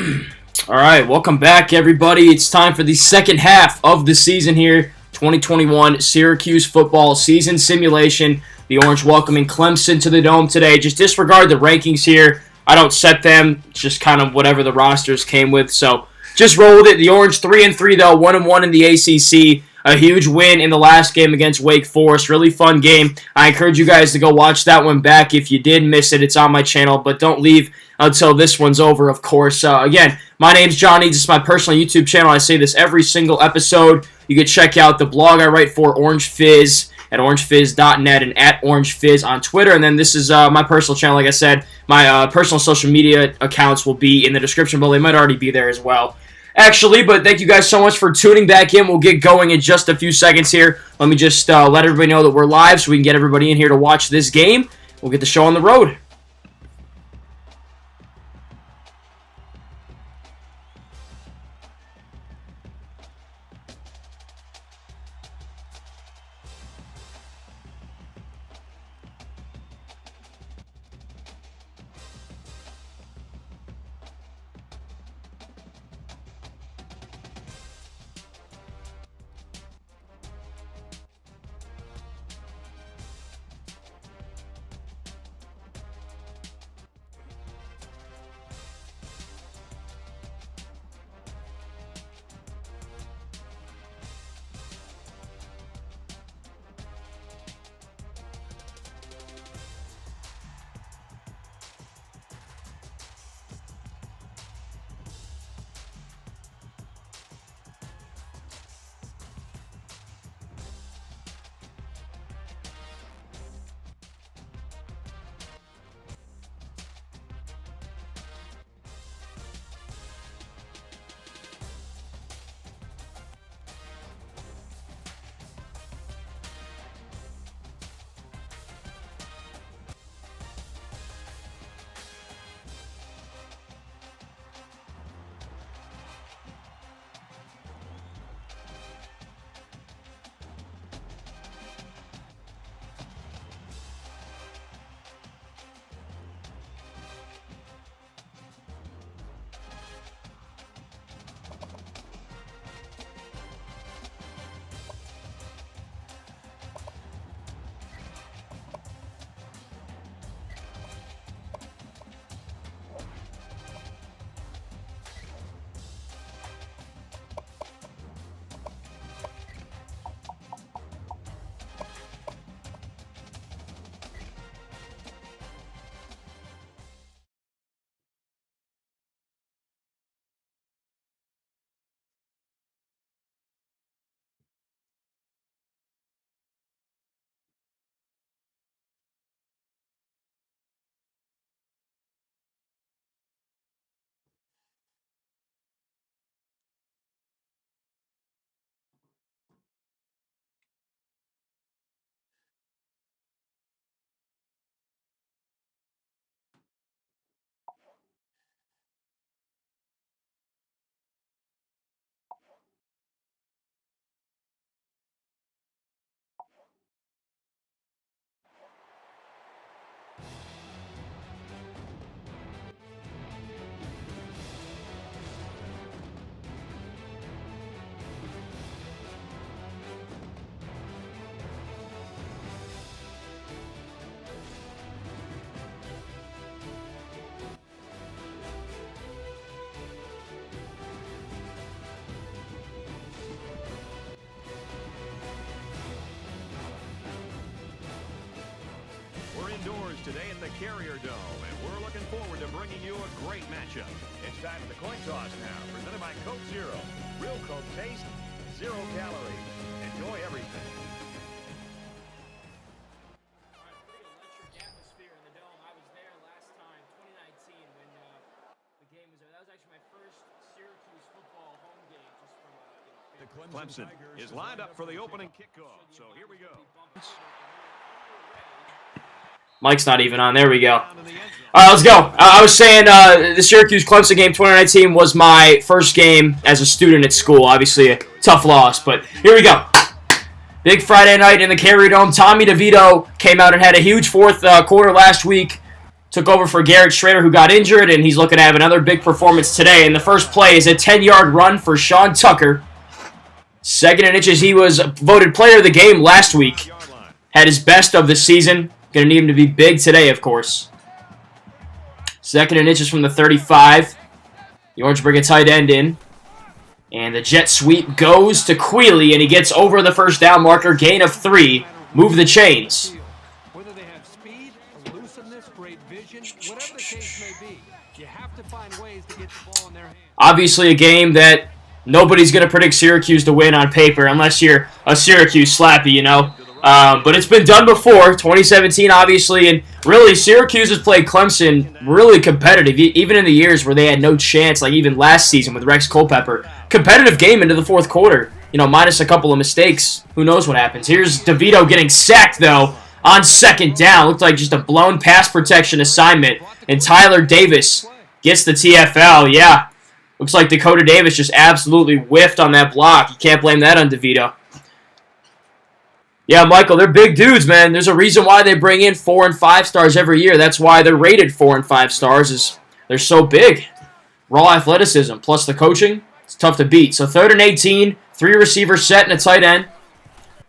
All right, welcome back, everybody. It's time for the second half of the season here, 2021 Syracuse football season simulation. The Orange welcoming Clemson to the Dome today. Just disregard the rankings here. I don't set them. It's just kind of whatever the rosters came with. So just roll with it. The Orange 3-3 though, 1-1 in the ACC. A huge win in the last game against Wake Forest. Really fun game. I encourage you guys to go watch that one back. If you did miss it, it's on my channel. But don't leave until this one's over, of course. Again, my name's Johnny. This is my personal YouTube channel. I say this every single episode. You can check out the blog I write for Orange Fizz at orangefizz.net and at orangefizz on Twitter. And then this is my personal channel. Like I said, my personal social media accounts will be in the description below. They might already be there as well, actually. But thank you guys so much for tuning back in. We'll get going in just a few seconds here. Let me just let everybody know that we're live so we can get everybody in here to watch this game. We'll get the show on the road. Indoors today at the Carrier Dome, and we're looking forward to bringing you a great matchup. It's time for the coin toss now, presented by Coke Zero. Real Coke taste, 0 calories. Enjoy everything. Electric atmosphere in the Dome. I was there last time, 2019, when the game was there. That was actually my first Syracuse football home game, just from The Clemson is lined up for the opening kickoff, so here we go. Mike's not even on. There we go. All right, let's go. I was saying the Syracuse-Clemson game 2019 was my first game as a student at school. Obviously a tough loss, but here we go. Big Friday night in the Carrier Dome. Tommy DeVito came out and had a huge fourth quarter last week. Took over for Garrett Schrader, who got injured, and he's looking to have another big performance today. And the first play is a 10-yard run for Sean Tucker. 2nd and inches. He was voted player of the game last week. Had his best of the season. Going to need him to be big today, of course. 2nd and inches from the 35. The Orange bring a tight end in. And the jet sweep goes to Quealy, and he gets over the first down marker. Gain of 3. Move the chains. Whether they have speed, elusiveness, great vision, whatever the case may be, you have to find ways to get the ball in their hands. Obviously a game that nobody's going to predict Syracuse to win on paper unless you're a Syracuse slappy, you know. But it's been done before, 2017 obviously, and really Syracuse has played Clemson really competitive, even in the years where they had no chance, like even last season with Rex Culpepper. Competitive game into the 4th quarter, you know, minus a couple of mistakes. Who knows what happens. Here's DeVito getting sacked, though, on 2nd down. Looked like just a blown pass protection assignment, and Tyler Davis gets the TFL. Yeah, looks like Dakota Davis just absolutely whiffed on that block. You can't blame that on DeVito. Yeah, Michael, they're big dudes, man. There's a reason why they bring in 4 and 5 stars every year. That's why they're rated 4 and 5 stars, is they're so big. Raw athleticism plus the coaching, it's tough to beat. So 3rd and 18, 3 receivers set and a tight end.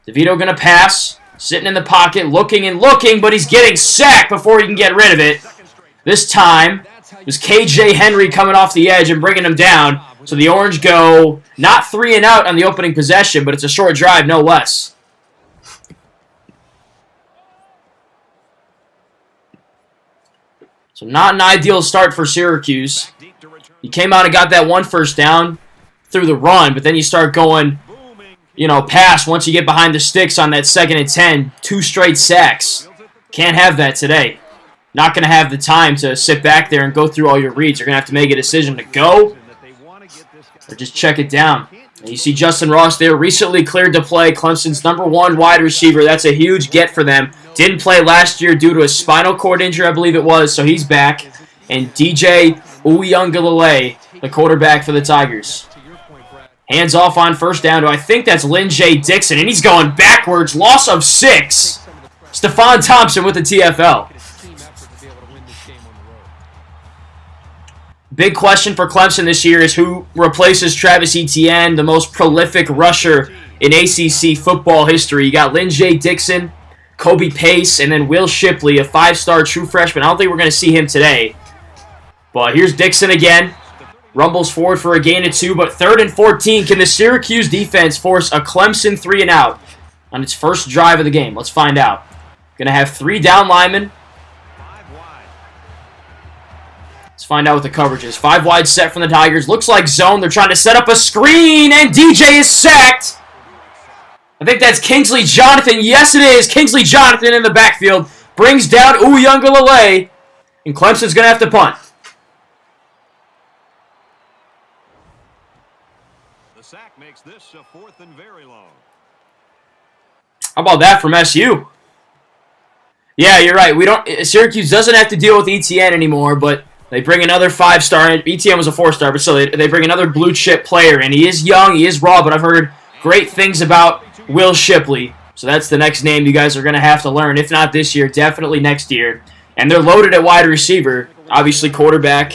DeVito going to pass, sitting in the pocket, looking and looking, but he's getting sacked before he can get rid of it. This time, it was KJ Henry coming off the edge and bringing him down. So the Orange go not 3 and out on the opening possession, but it's a short drive, no less. So not an ideal start for Syracuse. You came out and got that 1 first down through the run, but then you start going, you know, pass once you get behind the sticks on that 2nd and 10. 2 straight sacks. Can't have that today. Not going to have the time to sit back there and go through all your reads. You're going to have to make a decision to go or just check it down. And you see Justin Ross there, recently cleared to play. Clemson's #1 wide receiver. That's a huge get for them. Didn't play last year due to a spinal cord injury, I believe it was, so he's back. And DJ Uiagalelei, the quarterback for the Tigers. Hands off on 1st down to, I think that's Lynn J. Dixon, and he's going backwards. Loss of 6. Stephon Thompson with the TFL. Big question for Clemson this year is who replaces Travis Etienne, the most prolific rusher in ACC football history. You got Lynn J. Dixon, Kobe Pace, and then Will Shipley, a 5-star true freshman. I don't think we're going to see him today. But here's Dixon again. Rumbles forward for a gain of 2, but 3rd and 14. Can the Syracuse defense force a Clemson 3 and out on its first drive of the game? Let's find out. Going to have 3 down linemen. Let's find out what the coverage is. 5 wide set from the Tigers. Looks like zone. They're trying to set up a screen, and DJ is sacked. I think that's Kingsley Jonathan. Yes, it is. Kingsley Jonathan in the backfield. Brings down Uiagalelei, and Clemson's going to have to punt. The sack makes this a 4th and very long. How about that from SU? Yeah, you're right. Syracuse doesn't have to deal with Etienne anymore, but they bring another 5-star. Etienne was a 4-star, but still, they bring another blue-chip player, and he is young, he is raw, but I've heard great things about Will Shipley. So that's the next name you guys are going to have to learn. If not this year, definitely next year. And they're loaded at wide receiver. Obviously, quarterback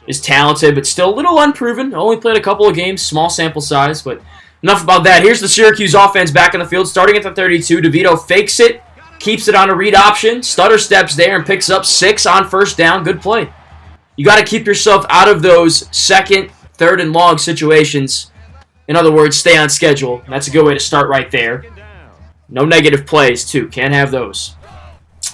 is talented, but still a little unproven. Only played a couple of games, small sample size, but enough about that. Here's the Syracuse offense back in the field, starting at the 32. DeVito fakes it, keeps it on a read option, stutter steps there, and picks up 6 on 1st down. Good play. You got to keep yourself out of those 2nd, 3rd, and long situations. In other words, stay on schedule. That's a good way to start right there. No negative plays, too. Can't have those.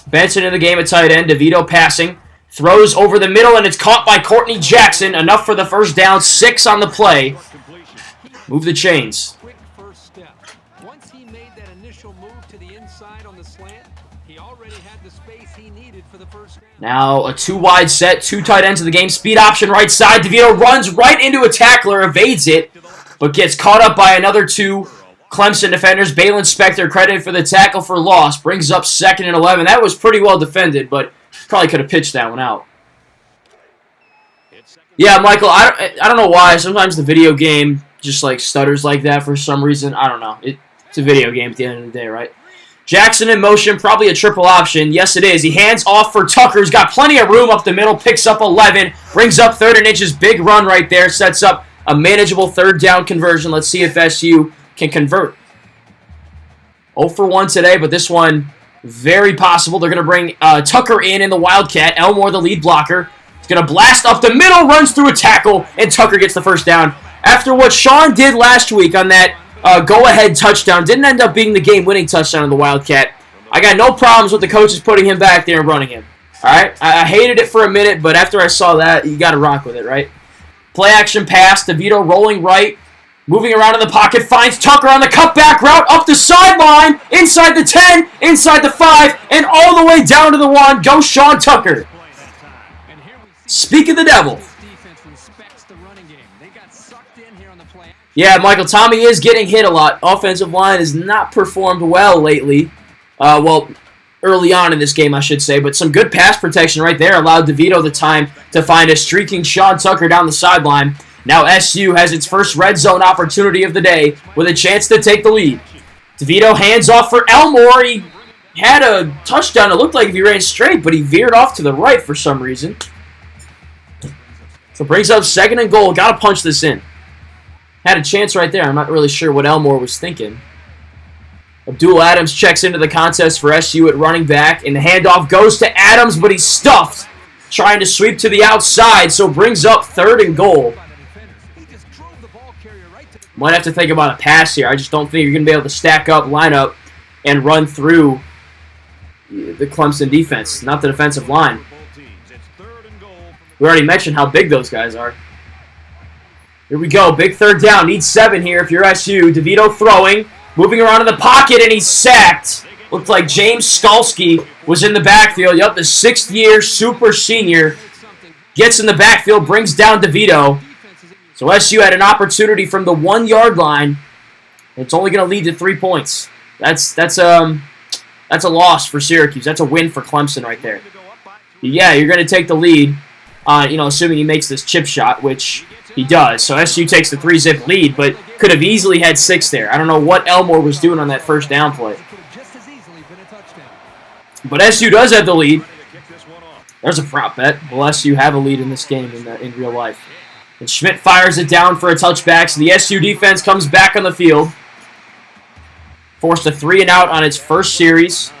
Benson in the game at tight end. DeVito passing. Throws over the middle, and it's caught by Courtney Jackson. Enough for the first down. 6 on the play. Move the chains. Quick first step. Once he made that initial move to the inside on the slant, he already had the space he needed for the first down. Now a 2 wide set. 2 tight ends of the game. Speed option right side. DeVito runs right into a tackler. Evades it, but gets caught up by another 2 Clemson defenders. Balin Spector credited for the tackle for loss. Brings up 2nd and 11. That was pretty well defended, but probably could have pitched that one out. Yeah, Michael, I don't know why. Sometimes the video game just like stutters like that for some reason. I don't know. It's a video game at the end of the day, right? Jackson in motion, probably a triple option. Yes, it is. He hands off for Tucker. He's got plenty of room up the middle, picks up 11, brings up 3rd and inches. Big run right there, sets up a manageable 3rd down conversion. Let's see if SU can convert. 0 for 1 today, but this one very possible. They're going to bring Tucker in the Wildcat. Elmore, the lead blocker. He's going to blast up the middle, runs through a tackle, and Tucker gets the first down. After what Sean did last week on that go-ahead touchdown, didn't end up being the game-winning touchdown of the Wildcat. I got no problems with the coaches putting him back there and running him. All right? I hated it for a minute, but after I saw that, you got to rock with it, right? Play-action pass. DeVito rolling right. Moving around in the pocket, finds Tucker on the cutback route, up the sideline, inside the 10, inside the 5, and all the way down to the 1. Go Sean Tucker. Speak of the devil. Yeah, Michael, Tommy is getting hit a lot. Offensive line has not performed well lately. Well, early on in this game, I should say. But some good pass protection right there allowed DeVito the time to find a streaking Sean Tucker down the sideline. Now SU has its first red zone opportunity of the day with a chance to take the lead. DeVito hands off for Elmore. He had a touchdown. It looked like he ran straight, but he veered off to the right for some reason. So brings up 2nd and goal. Got to punch this in. Had a chance right there. I'm not really sure what Elmore was thinking. Abdul Adams checks into the contest for SU at running back, and the handoff goes to Adams, but he's stuffed, trying to sweep to the outside, so brings up 3rd and goal. Might have to think about a pass here. I just don't think you're going to be able to stack up, line up, and run through the Clemson defense, not the defensive line. We already mentioned how big those guys are. Here we go. Big 3rd down. Need 7 here if you're SU. DeVito throwing. Moving around in the pocket, and he's sacked. Looked like James Skalski was in the backfield. Yup, the 6th-year super senior gets in the backfield, brings down DeVito. So SU had an opportunity from the 1-yard line. It's only going to lead to 3 points. That's a loss for Syracuse. That's a win for Clemson right there. Yeah, you're going to take the lead, assuming he makes this chip shot, which he does. So SU takes the 3-zip lead, but could have easily had 6 there. I don't know what Elmore was doing on that first down play. But SU does have the lead. There's a prop bet. Will SU have a lead in this game in real life? And Schmidt fires it down for a touchback, so the SU defense comes back on the field. Forced a 3-and-out on its first series.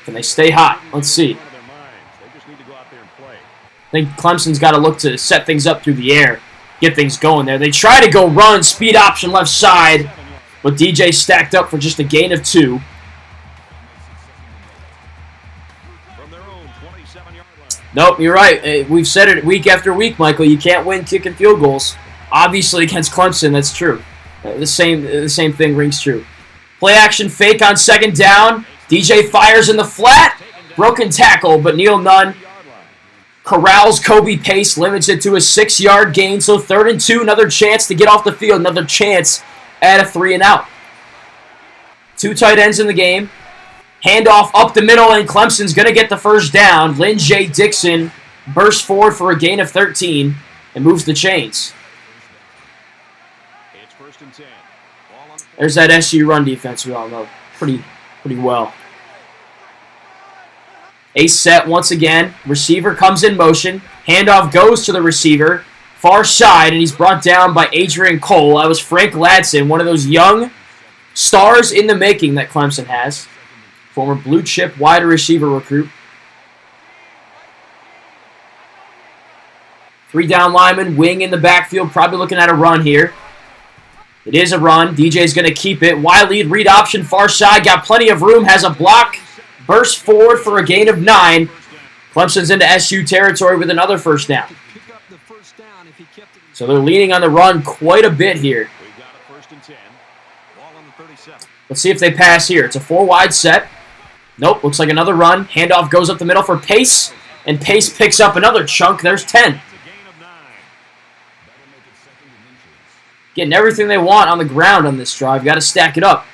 Can they stay hot? Let's see. I think Clemson's got to look to set things up through the air, get things going there. They try to go run, speed option left side, but DJ stacked up for just a gain of 2. Nope, you're right. We've said it week after week, Michael. You can't win kicking field goals. Obviously, against Clemson, that's true. The same thing rings true. Play action fake on 2nd down. DJ fires in the flat. Broken tackle, but Neil Nunn corrals Kobe Pace, limits it to a 6-yard gain. So 3rd and 2, another chance to get off the field, another chance at a 3-and-out. 2 tight ends in the game. Handoff up the middle, and Clemson's going to get the first down. Lynn J. Dixon bursts forward for a gain of 13 and moves the chains. There's that SU run defense we all know pretty well. Ace set once again. Receiver comes in motion. Handoff goes to the receiver. Far side, and he's brought down by Adrian Cole. That was Frank Ladson, one of those young stars in the making that Clemson has. Former blue-chip wide receiver recruit. 3-down lineman, wing in the backfield, probably looking at a run here. It is a run. DJ's going to keep it. Y lead, read option, far side, got plenty of room, has a block, bursts forward for a gain of 9. Clemson's into SU territory with another first down. So they're leaning on the run quite a bit here. Let's see if they pass here. It's a 4-wide set. Nope, looks like another run. Handoff goes up the middle for Pace, and Pace picks up another chunk. There's 10. Getting everything they want on the ground on this drive. Got to stack it up.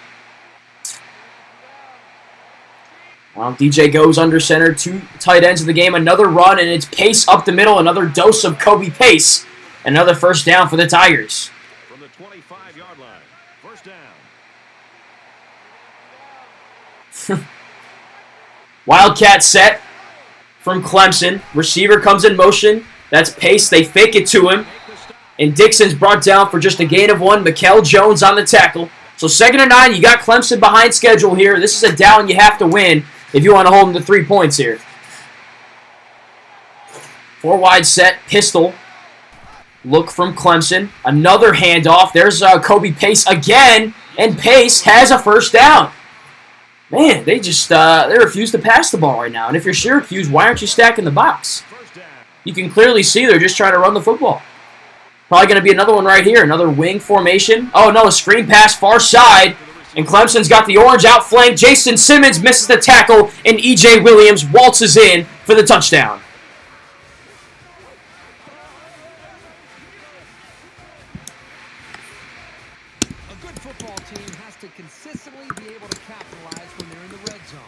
Well, DJ goes under center. 2 tight ends of the game. Another run, and it's Pace up the middle. Another dose of Kobe Pace. Another first down for the Tigers. From the 25-yard line, first down. Wildcat set from Clemson. Receiver comes in motion. That's Pace. They fake it to him. And Dixon's brought down for just a gain of 1. Mikel Jones on the tackle. So 2nd and 9. You got Clemson behind schedule here. This is a down you have to win if you want to hold them to 3 points here. 4 wide set. Pistol. Look from Clemson. Another handoff. There's Kobe Pace again. And Pace has a first down. Man, they just they refuse to pass the ball right now. And if you're Syracuse, why aren't you stacking the box? You can clearly see they're just trying to run the football. Probably going to be another one right here. Another wing formation. Oh, no, a screen pass far side. And Clemson's got the orange outflank. Jason Simmons misses the tackle. And E.J. Williams waltzes in for the touchdown. A good football team has to consistently be able to capitalize when they're in the red zone.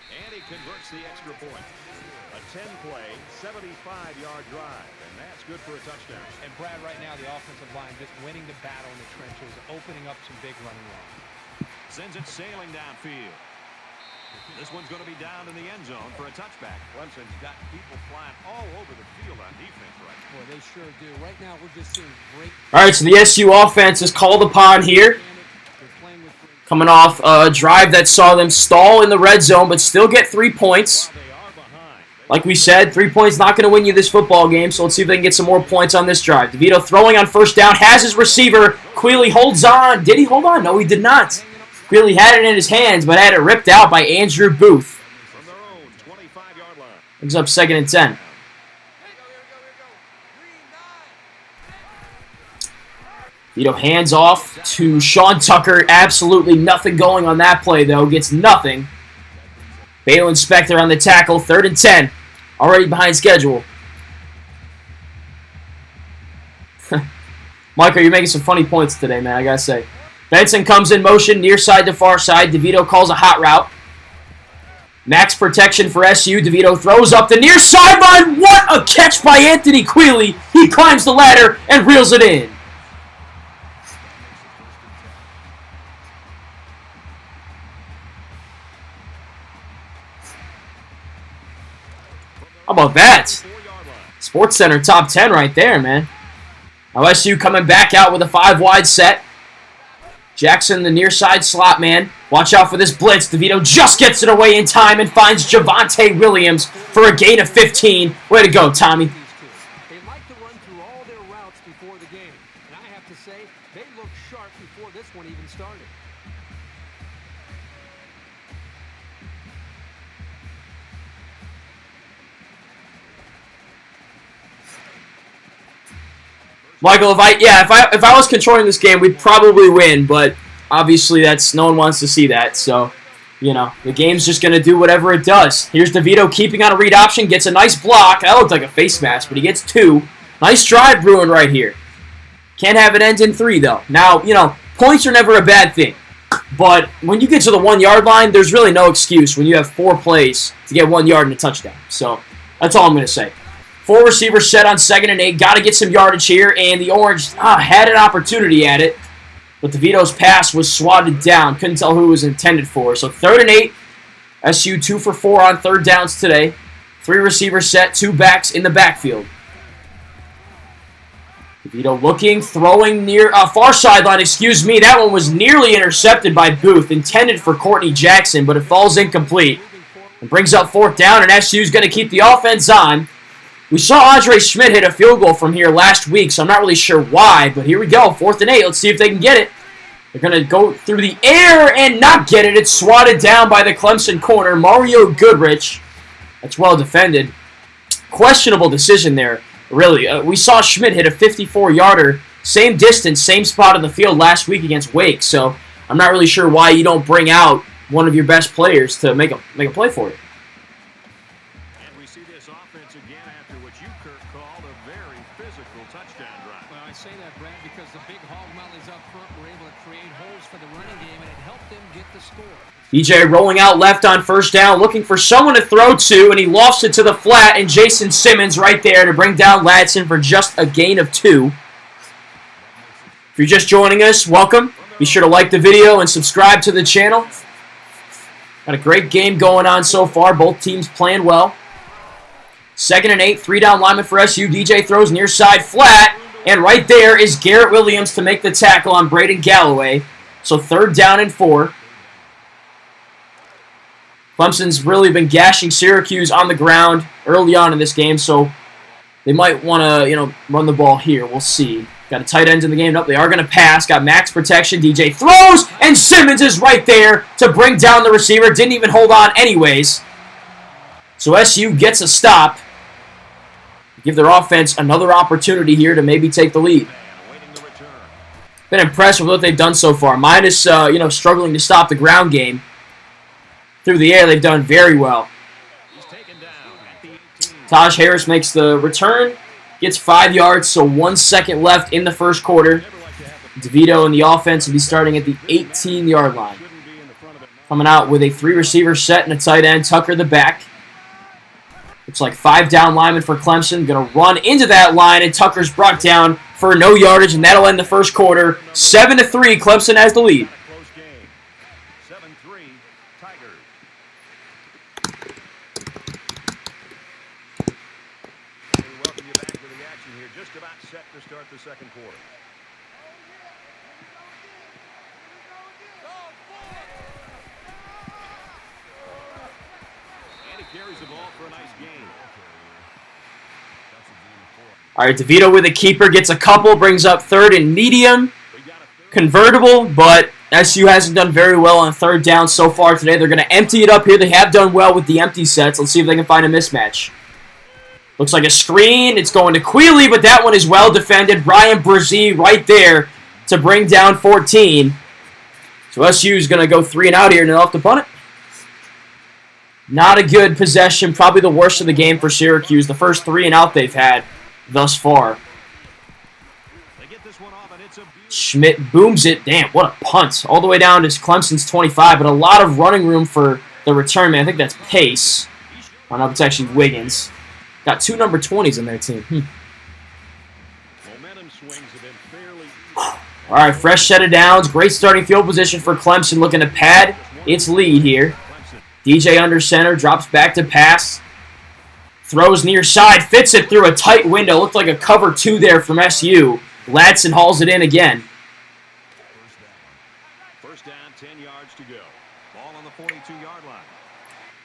And he converts the extra point. A 10-play, 75-yard drive, and that's good for a touchdown. And Brad, right now, the offensive line just winning the battle in the trenches, opening up some big running lanes. Sends it sailing downfield. This one's going to be down in the end zone for a touchback. Clemson's got people flying all over the field on defense right now. Boy, they sure do. Right now, we're just seeing great. All right, so the SU offense is called upon here. They're playing with great. Coming off a drive that saw them stall in the red zone, but still get 3 points. They are behind. Like we said, 3 points not going to win you this football game, so let's see if they can get some more points on this drive. DeVito throwing on first down, has his receiver. Quealy holds on. Did he hold on? No, he did not. Quealy had it in his hands, but had it ripped out by Andrew Booth. From their own 25-yard line. Brings up 2nd and 10. DeVito hands off to Sean Tucker. Absolutely nothing going on that play, though. Gets nothing. Balin Spector on the tackle. 3rd and 10. Already behind schedule. Michael, you're making some funny points today, man, I gotta say. Benson comes in motion, near side to far side. DeVito calls a hot route. Max protection for SU. DeVito throws up the near sideline. What a catch by Anthony Quealy. He climbs the ladder and reels it in. How about that? 4-yard line. Sports Center top 10 right there, man. Now SU coming back out with a 5-wide set. Jackson, the near side slot man. Watch out for this blitz. DeVito just gets it away in time and finds Javonte Williams for a gain of 15. Way to go, Tommy. They like to run through all their routes before the game. And I have to say, they looked sharp before this one even started. Michael, if I was controlling this game, we'd probably win, but obviously no one wants to see that. So, you know, the game's just going to do whatever it does. Here's DeVito keeping on a read option, gets a nice block. That looked like a face mask, but he gets 2. Nice drive brewing right here. Can't have it end in 3, though. Now, you know, points are never a bad thing. But when you get to the 1-yard line, there's really no excuse when you have 4 plays to get 1 yard and a touchdown. So, that's all I'm going to say. 4 receivers set on 2nd and 8. Got to get some yardage here. And the Orange had an opportunity at it. But DeVito's pass was swatted down. Couldn't tell who it was intended for. So 3rd and 8. SU 2 for 4 on 3rd downs today. 3 receivers set. 2 backs in the backfield. DeVito looking, throwing near far sideline. Excuse me. That one was nearly intercepted by Booth. Intended for Courtney Jackson. But it falls incomplete. It brings up 4th down. And SU's going to keep the offense on. We saw Andre Schmidt hit a field goal from here last week, so I'm not really sure why, but here we go, 4th and 8. Let's see if they can get it. They're going to go through the air and not get it. It's swatted down by the Clemson corner, Mario Goodrich. That's well defended. Questionable decision there, really. We saw Schmidt hit a 54-yarder, same distance, same spot on the field last week against Wake, so I'm not really sure why you don't bring out one of your best players to make a play for it. Say that, Brad, because the big hog mollies up front were able to create holes for the running game. the score. DJ rolling out left on first down, looking for someone to throw to, and he lofts it to the flat, and Jason Simmons right there to bring down Ladson for just a gain of 2. If you're just joining us, welcome. Be sure to like the video and subscribe to the channel. Got a great game going on so far. Both teams playing well. 2nd and 8, 3-down lineman for SU. DJ throws near side flat, and right there is Garrett Williams to make the tackle on Braden Galloway. So 3rd down and 4. Clemson's really been gashing Syracuse on the ground early on in this game, so they might want to, run the ball here. We'll see. Got a tight end in the game. Nope, they are going to pass. Got max protection. DJ throws, and Simmons is right there to bring down the receiver. Didn't even hold on anyways. So SU gets a stop. Give their offense another opportunity here to maybe take the lead. Been impressed with what they've done so far. Minus, struggling to stop the ground game. Through the air, they've done very well. Taj Harris makes the return. Gets 5 yards, so 1 second left in the first quarter. DeVito in the offense will be starting at the 18-yard line. Coming out with a 3-receiver set and a tight end. Tucker the back. Looks like 5-down lineman for Clemson. Going to run into that line, and Tucker's brought down for no yardage, and that'll end the first quarter. 7-3, Clemson has the lead. Just about set to start the second quarter. And he carries the ball for a nice gain. All right, DeVito with a keeper, gets a couple, brings up 3rd and medium. Convertible, but SU hasn't done very well on 3rd down so far today. They're going to empty it up here. They have done well with the empty sets. Let's see if they can find a mismatch. Looks like a screen. It's going to Quealy, but that one is well defended. Ryan Brzee right there to bring down 14. So SU is going to go 3 and out here, and they'll have to punt it. Not a good possession. Probably the worst of the game for Syracuse. The first 3 and out they've had thus far. Schmidt booms it. Damn, what a punt. All the way down to Clemson's 25, but a lot of running room for the return man. I think that's Pace. I don't know if it's actually Wiggins. Got 2 number 20s in their team. All right, fresh set of downs. Great starting field position for Clemson, looking to pad its lead here. DJ under center, drops back to pass. Throws near side, fits it through a tight window. Looked like a cover 2 there from SU. Ladson hauls it in again. First down, 10 yards to go. Ball on the 42-yard line.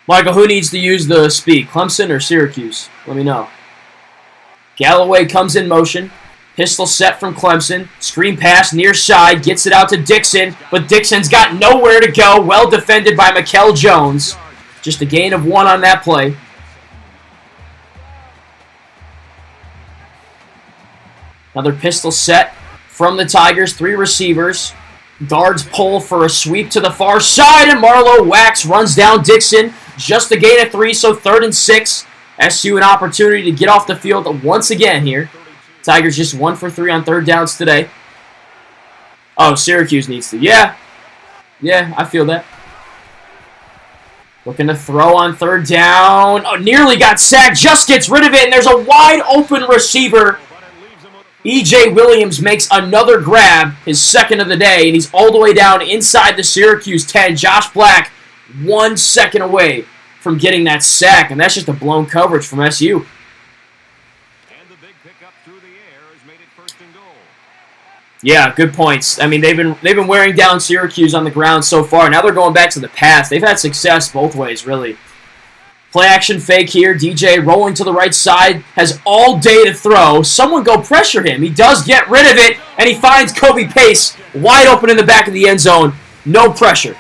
Michael, who needs to use the speed, Clemson or Syracuse? Let me know. Galloway comes in motion. Pistol set from Clemson. Screen pass near side. Gets it out to Dixon, but Dixon's got nowhere to go. Well defended by Mikel Jones. Just a gain of 1 on that play. Another pistol set from the Tigers. 3 receivers. Guards pull for a sweep to the far side, and Marlowe Wax runs down Dixon. Just a gain of 3, so 3rd and 6. SU an opportunity to get off the field once again here. Tigers just 1 for 3 on 3rd downs today. Oh, Syracuse needs to. Yeah, I feel that. Looking to throw on 3rd down. Oh, nearly got sacked. Just gets rid of it, and there's a wide open receiver. E.J. Williams makes another grab, his 2nd of the day, and he's all the way down inside the Syracuse 10. Josh Black 1 second away from getting that sack, and that's just a blown coverage from SU. And the big pickup through the air has made it 1st and goal. Yeah, good points. I mean, they've been wearing down Syracuse on the ground so far. Now they're going back to the pass. They've had success both ways, really. Play action fake here. DJ rolling to the right side. Has all day to throw. Someone go pressure him. He does get rid of it, and he finds Kobe Pace wide open in the back of the end zone. No pressure.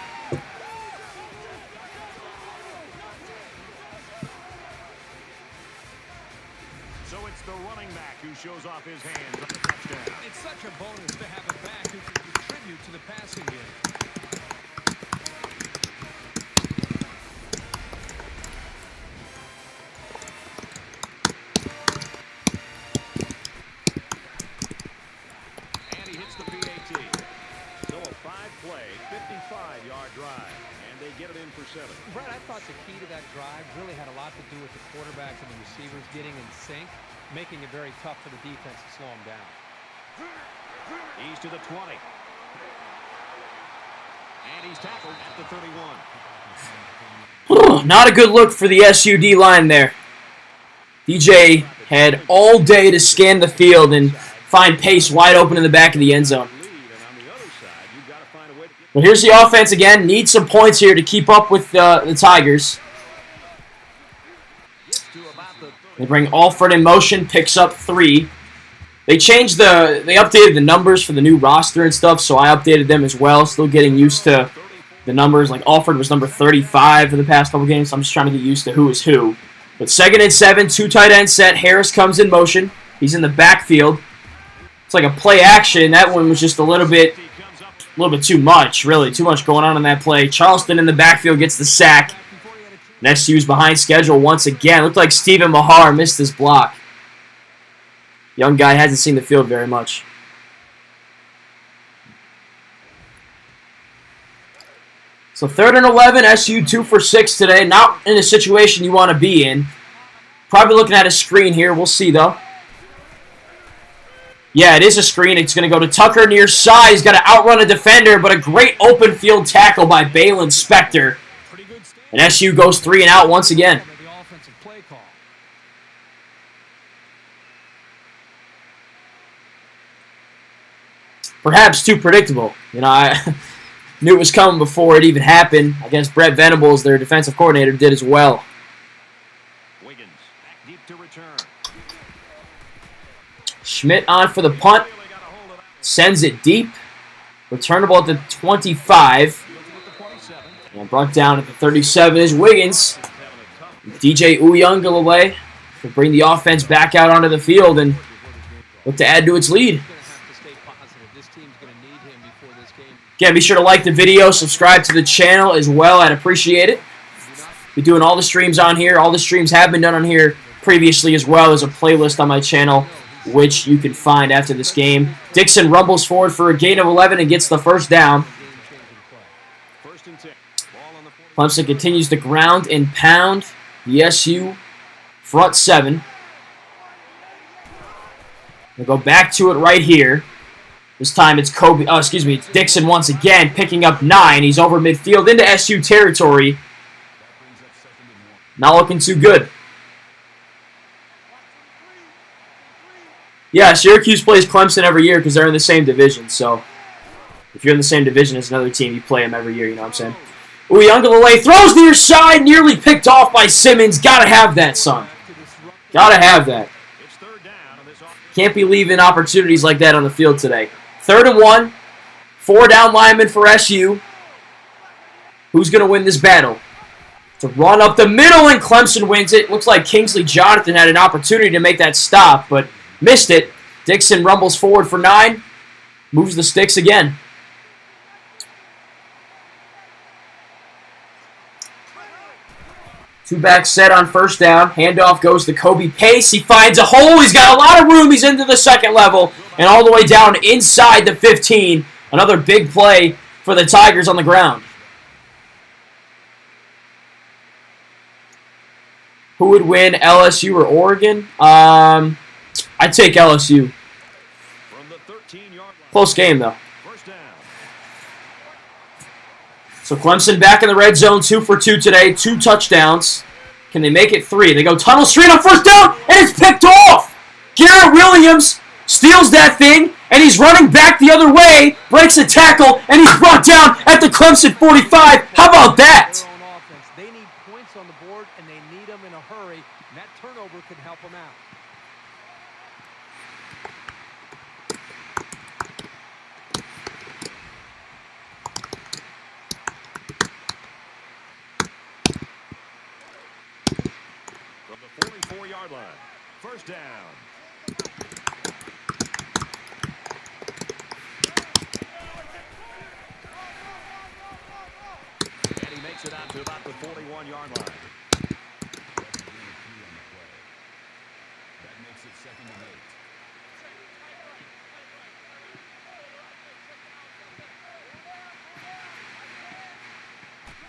So it's the running back who shows off his hands on the touchdown. It's such a bonus to have a back who can contribute to the passing game. And he hits the PAT. So a 5-play, 55-yard and they get it in for 7. Brett, I thought the key to that drive really had a lot to do with the quarterbacks and the receivers getting in sync, making it very tough for the defense to slow them down. He's to the 20. And he's tackled at the 31. Not a good look for the SUD line there. DJ had all day to scan the field and find Pace wide open in the back of the end zone. But here's the offense again. Need some points here to keep up with the Tigers. They bring Alford in motion, picks up 3. They updated the numbers for the new roster and stuff, so I updated them as well. Still getting used to the numbers. Like Alford was number 35 for the past couple games, so I'm just trying to get used to who is who. But 2nd and 7, 2 tight end set. Harris comes in motion. He's in the backfield. It's like a play action. That one was just a little bit too much, really. Too much going on in that play. Charleston in the backfield gets the sack. And SU's behind schedule once again. Looked like Stephen Mahar missed his block. Young guy hasn't seen the field very much. So 3rd and 11, SU 2 for 6 today. Not in a situation you want to be in. Probably looking at a screen here. We'll see, though. Yeah, it is a screen. It's going to go to Tucker near side. He's got to outrun a defender, but a great open field tackle by Balin Spector. And SU goes 3 and out once again. Perhaps too predictable. You know, I knew it was coming before it even happened. I guess Brett Venables, their defensive coordinator, did as well. Wiggins back deep to return. Schmidt on for the punt. Sends it deep. Returnable at the 25. And brought down at the 37 is Wiggins. DJ Uyunglele to bring the offense back out onto the field and look to add to its lead. Again, be sure to like the video, subscribe to the channel as well. I'd appreciate it. We're doing all the streams on here. All the streams have been done on here previously as well as a playlist on my channel, which you can find after this game. Dixon rumbles forward for a gain of 11 and gets the first down. Clemson continues to ground and pound the SU front 7. We'll go back to it right here. This time it's Dixon once again picking up 9. He's over midfield into SU territory. Not looking too good. Yeah, Syracuse plays Clemson every year because they're in the same division. So if you're in the same division as another team, you play them every year, you know what I'm saying? Uyunglele throws near side, nearly picked off by Simmons. Gotta have that, son. Gotta have that. Can't be leaving opportunities like that on the field today. 3rd and 1. 4 down linemen for SU. Who's going to win this battle? To run up the middle, and Clemson wins it. Looks like Kingsley Jonathan had an opportunity to make that stop, but missed it. Dixon rumbles forward for 9. Moves the sticks again. Two-back set on 1st down. Handoff goes to Kobe Pace. He finds a hole. He's got a lot of room. He's into the 2nd level and all the way down inside the 15. Another big play for the Tigers on the ground. Who would win, LSU or Oregon? I'd take LSU. Close game, though. So Clemson back in the red zone, 2 for 2 today, 2 touchdowns. Can they make it 3? They go tunnel straight on 1st down, and it's picked off! Garrett Williams steals that thing, and he's running back the other way, breaks a tackle, and he's brought down at the Clemson 45. How about that? They need points on the board, and they need them in a hurry, and that turnover could help them out. From the 44-yard line, 1st down. And he makes it out to about the 41-yard line. That makes it 2nd and 8.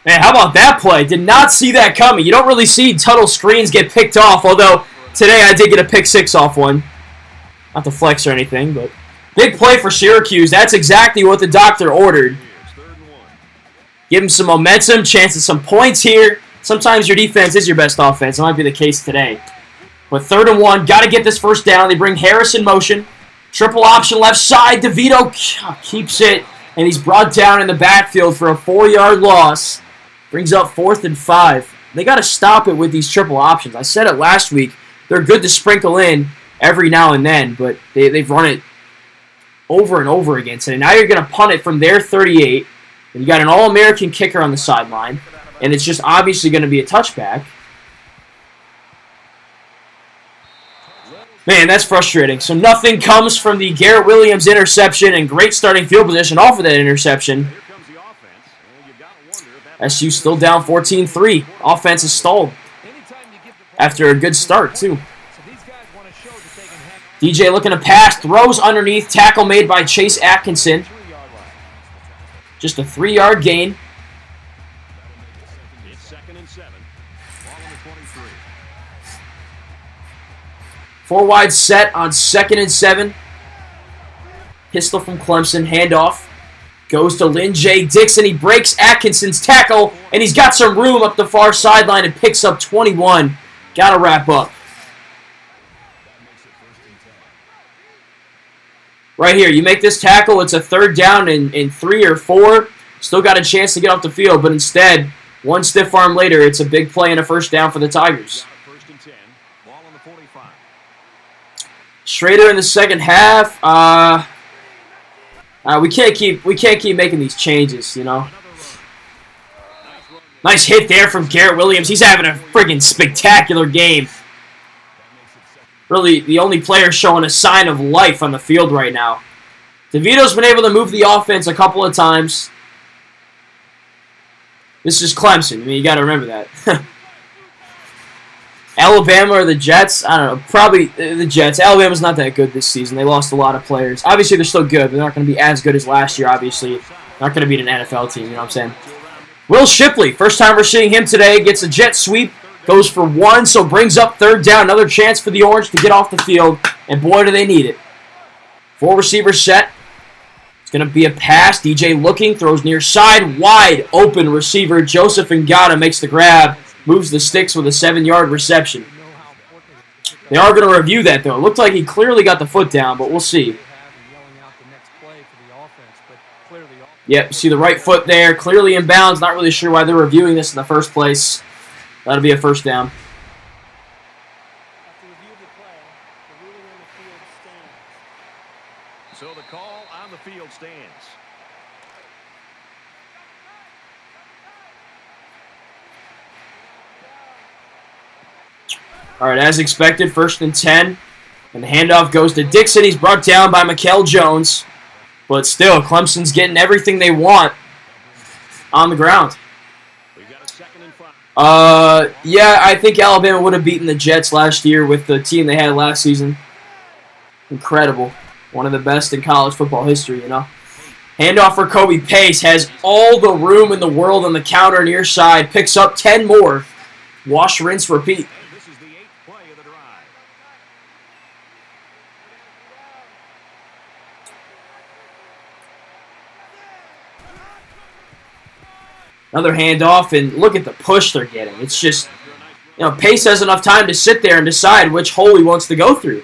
Man, how about that play? Did not see that coming. You don't really see Tuttle screens get picked off, although today I did get a pick 6 off one. Not to flex or anything, but big play for Syracuse. That's exactly what the doctor ordered. Give him some momentum, chance at some points here. Sometimes your defense is your best offense. That might be the case today. But 3rd and 1, got to get this first down. They bring Harris in motion. Triple option left side. DeVito keeps it, and he's brought down in the backfield for a 4-yard loss. Brings up 4th and 5. They got to stop it with these triple options. I said it last week. They're good to sprinkle in every now and then, but they've run it over and over again today. Now you're going to punt it from their 38, and you got an All-American kicker on the sideline, and it's just obviously going to be a touchback. Man, that's frustrating. So nothing comes from the Garrett Williams interception, and great starting field position off of that interception. SU still down 14-3. Offense is stalled after a good start, too. DJ looking to pass, throws underneath, tackle made by Chase Atkinson. Just a 3-yard gain. It's 2nd and 7. Ball on the 23. 4 wide set on 2nd and 7. Pistol from Clemson, handoff. Goes to Lynn J. Dixon. He breaks Atkinson's tackle, and he's got some room up the far sideline and picks up 21. Got to wrap up. Right here, you make this tackle, it's a 3rd down in 3 or 4. Still got a chance to get off the field, but instead, one stiff arm later, it's a big play and a 1st down for the Tigers. 1st and 10. Ball on the 45. Schrader in the second half. We can't keep making these changes, you know. Nice hit there from Garrett Williams. He's having a friggin' spectacular game. Really, the only player showing a sign of life on the field right now. DeVito's been able to move the offense a couple of times. This is Clemson. I mean, you got to remember that. Alabama or the Jets? I don't know. Probably the Jets. Alabama's not that good this season. They lost a lot of players. Obviously, they're still good. They're not going to be as good as last year, obviously. Not going to beat an NFL team, you know what I'm saying? Will Shipley, first time we're seeing him today, gets a jet sweep, goes for 1, so brings up 3rd down. Another chance for the Orange to get off the field, and boy, do they need it. 4 receivers set. It's going to be a pass. DJ looking, throws near side, wide open receiver. Joseph Ngata makes the grab. Moves the sticks with a 7-yard reception. They are going to review that, though. It looked like he clearly got the foot down, but we'll see. Yep, see the right foot there. Clearly in bounds. Not really sure why they're reviewing this in the first place. That'll be a 1st down. So the call on the field stands. All right, as expected, 1st and 10. And the handoff goes to Dixon. He's brought down by Mikel Jones. But still, Clemson's getting everything they want on the ground. We've got a 2nd and 5. Yeah, I think Alabama would have beaten the Jets last year with the team they had last season. Incredible. One of the best in college football history, you know. Handoff for Kobe Pace. Has all the room in the world on the counter near side. Picks up 10 more. Wash, rinse, repeat. This is the 8th play of the drive. Another handoff, and look at the push they're getting. It's just, you know, Pace has enough time to sit there and decide which hole he wants to go through.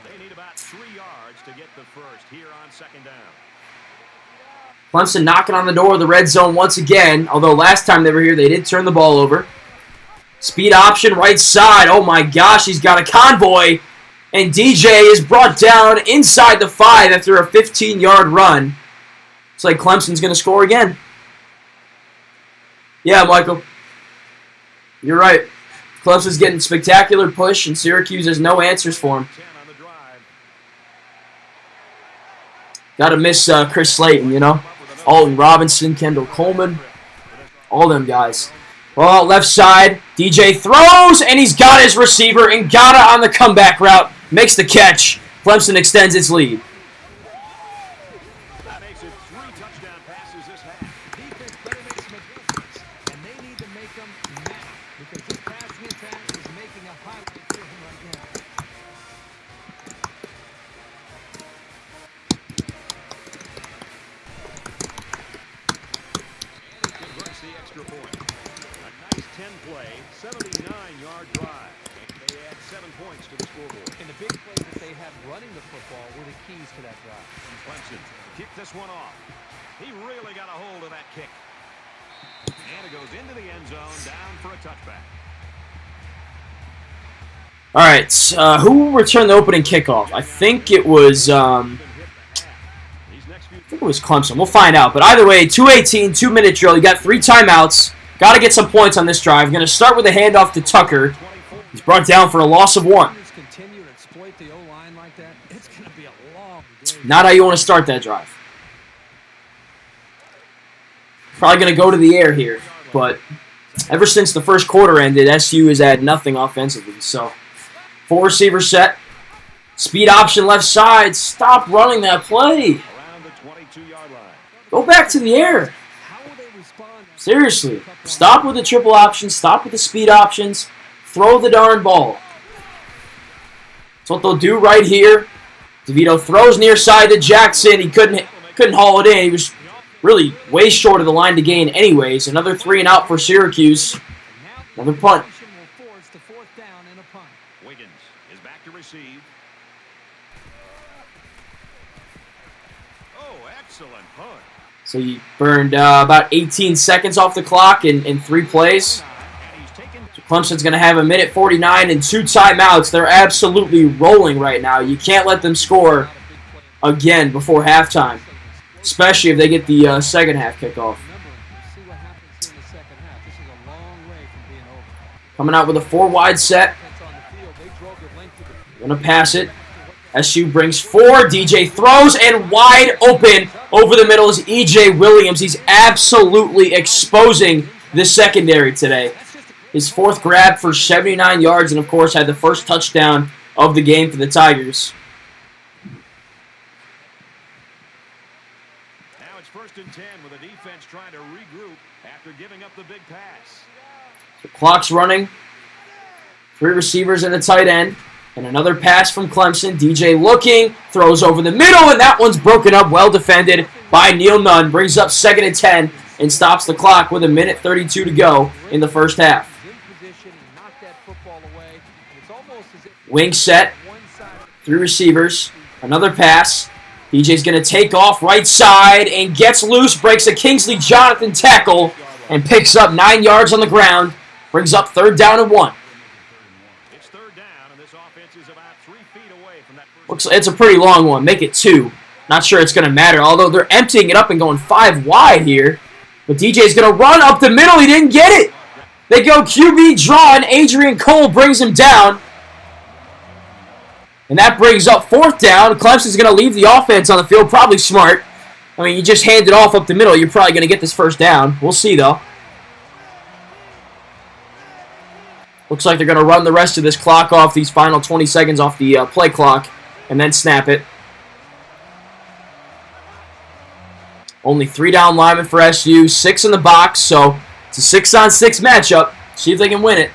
They need about 3 yards to get the first here on 2nd down. Clemson knocking on the door of the red zone once again, although last time they were here, they did turn the ball over. Speed option, right side. Oh my gosh, he's got a convoy. And DJ is brought down inside the 5 after a 15-yard run. It's like Clemson's going to score again. Yeah, Michael. You're right. Clemson's getting spectacular push, and Syracuse has no answers for him. 10 on the drive. Got to miss Chris Slayton, you know. Alton Robinson, Kendall Coleman. All them guys. Well, left side. DJ throws, and he's got his receiver. Ngata on the comeback route. Makes the catch. Clemson extends its lead. the extra point. A nice 10-play, 79-yard drive. They add 7 points to the scoreboard. And the big plays that they had running the football were the keys to that drive. Clemson kick this one off. He really got a hold of that kick. And it goes into the end zone, down for a touchback. All right, who returned the opening kickoff? I think it was Clemson. We'll find out. But either way, 2:18, 2-minute drill. You got 3 timeouts. Got to get some points on this drive. Going to start with a handoff to Tucker. He's brought down for a loss of 1. Not how you want to start that drive. Probably going to go to the air here. But ever since the first quarter ended, SU has had nothing offensively. So 4 receiver set. Speed option left side. Stop running that play. Go back to the air. Seriously. Stop with the triple option. Stop with the speed options. Throw the darn ball. That's what they'll do right here. DeVito throws near side to Jackson. He couldn't haul it in. He was really way short of the line to gain anyways. Another 3 and out for Syracuse. Another punt. Wiggins is back to receive. Oh, excellent punt. So you burned about 18 seconds off the clock in 3 plays. So Clemson's going to have 1:49 and 2 timeouts. They're absolutely rolling right now. You can't let them score again before halftime, especially if they get the second half kickoff. Coming out with a 4 wide set. Going to pass it. SU brings 4. DJ throws and wide open over the middle is E.J. Williams. He's absolutely exposing the secondary today. His 4th grab for 79 yards and, of course, had the first touchdown of the game for the Tigers. Now it's 1st and 10 with the defense trying to regroup after giving up the big pass. The clock's running. 3 receivers and a tight end. And another pass from Clemson. DJ looking, throws over the middle, and that one's broken up, well defended by Neil Nunn. Brings up 2nd and 10 and stops the clock with 1:32 to go in the first half. Wing set, 3 receivers, another pass. DJ's going to take off right side and gets loose, breaks a Kingsley Jonathan tackle, and picks up 9 yards on the ground. Brings up 3rd down and 1. It's a pretty long one. Make it 2. Not sure it's going to matter, although they're emptying it up and going 5 wide here. But DJ's going to run up the middle. He didn't get it. They go QB draw, and Adrian Cole brings him down. And that brings up 4th down. Clemson's going to leave the offense on the field. Probably smart. I mean, you just hand it off up the middle. You're probably going to get this 1st down. We'll see, though. Looks like they're going to run the rest of this clock off, these final 20 seconds off the play clock, and then snap it. Only 3 down linemen for SU, 6 in the box, so it's a 6-on-6 matchup. See if they can win it.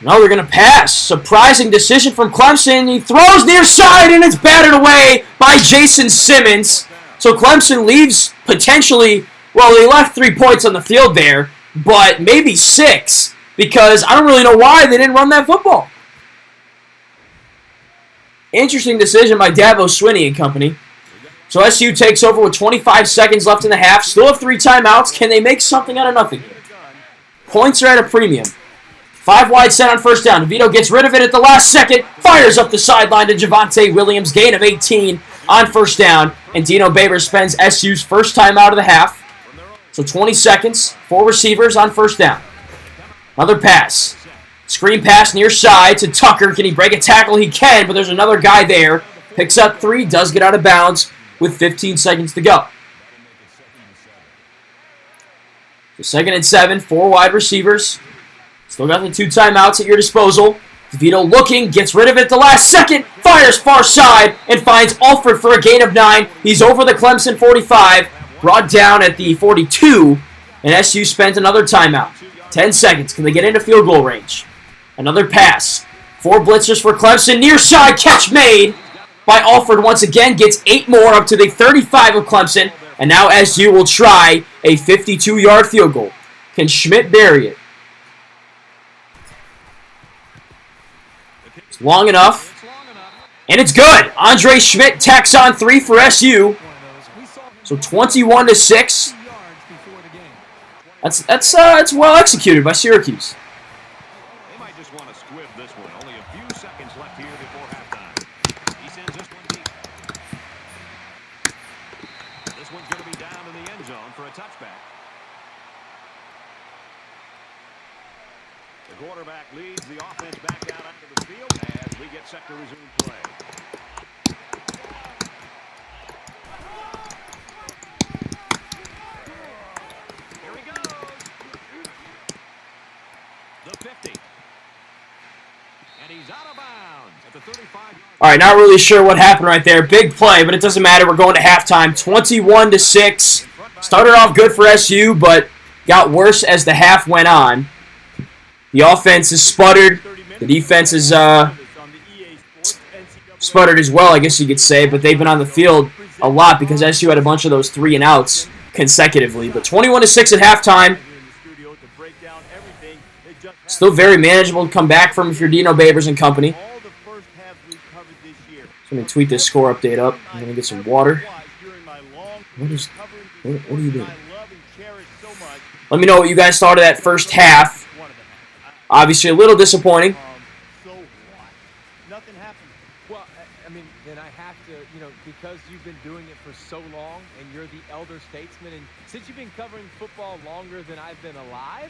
No, they're going to pass. Surprising decision from Clemson. He throws near side, and it's batted away by Jason Simmons. So Clemson leaves potentially, well, they left 3 points on the field there, but maybe 6, because I don't really know why they didn't run that football. Interesting decision by Dabo Swinney and company. So SU takes over with 25 seconds left in the half. Still have 3 timeouts. Can they make something out of nothing here? Points are at a premium. 5 wide set on 1st down. DeVito gets rid of it at the last second. Fires up the sideline to Javonte Williams. Gain of 18 on 1st down. And Dino Baber spends SU's first time out of the half. So 20 seconds. 4 receivers on 1st down. Another pass. Screen pass near side to Tucker. Can he break a tackle? He can, but there's another guy there. Picks up 3. Does get out of bounds with 15 seconds to go. So 2nd and 7. 4 wide receivers. Still got the 2 timeouts at your disposal. DeVito looking, gets rid of it at the last second, fires far side, and finds Alford for a gain of 9. He's over the Clemson 45, brought down at the 42, and SU spent another timeout. 10 seconds. Can they get into field goal range? Another pass. 4 blitzers for Clemson. Near side, catch made. by Alford once again. Gets 8 more up to the 35 of Clemson. And now SU will try a 52-yard field goal. Can Schmidt bury it? It's long enough. And it's good. Andre Schmidt tacks on 3 for SU. So 21-6. That's well executed by Syracuse. They might just want to squib this one. Only a few seconds left here before halftime. He sends this one deep. This one's going to be down in the end zone for a touchback. The quarterback leads the offense back out onto the field as we get set to resume play. Here he goes. The 50. And he's out of bounds at the 35. All right, not really sure what happened right there. Big play, but it doesn't matter. We're going to halftime, 21-6. Started off good for SU, but got worse as the half went on. The offense is sputtered. The defense is sputtered as well, I guess you could say, but they've been on the field a lot because SU had a bunch of those 3-and-outs consecutively. But 21-6 at halftime. Still very manageable to come back from if you're Dino Babers and company. So let me tweet this score update up. I'm going to get some water. What are you doing? Let me know what you guys thought of that first half. Obviously a little disappointing. Nothing happened. Well, I mean, then I have to, because you've been doing it for so long and you're the elder statesman, and since you've been covering football longer than I've been alive,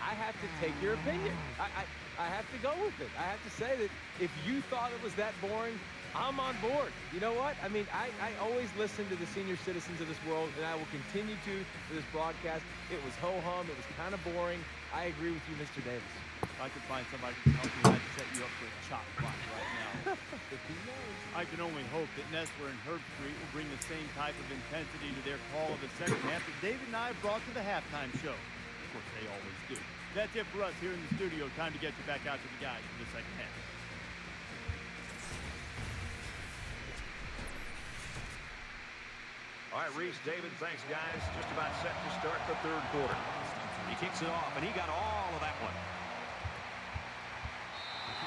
I have to take your opinion. I have to go with it. I have to say that if you thought it was that boring, I'm on board. You know what? I mean, I always listen to the senior citizens of this world, and I will continue to for this broadcast. It was ho-hum. It was kind of boring. I agree with you, Mr. Davis. If I could find somebody to help me, I'd set you up for a chop block right now. I can only hope that Nessler and Herbstreit will bring the same type of intensity to their call of the second half that David and I brought to the halftime show. Of course, they always do. That's it for us here in the studio. Time to get you back out to the guys for the second half. All right, Reese, David, thanks, guys. Just about set to start the third quarter. He kicks it off, and he got all of that one.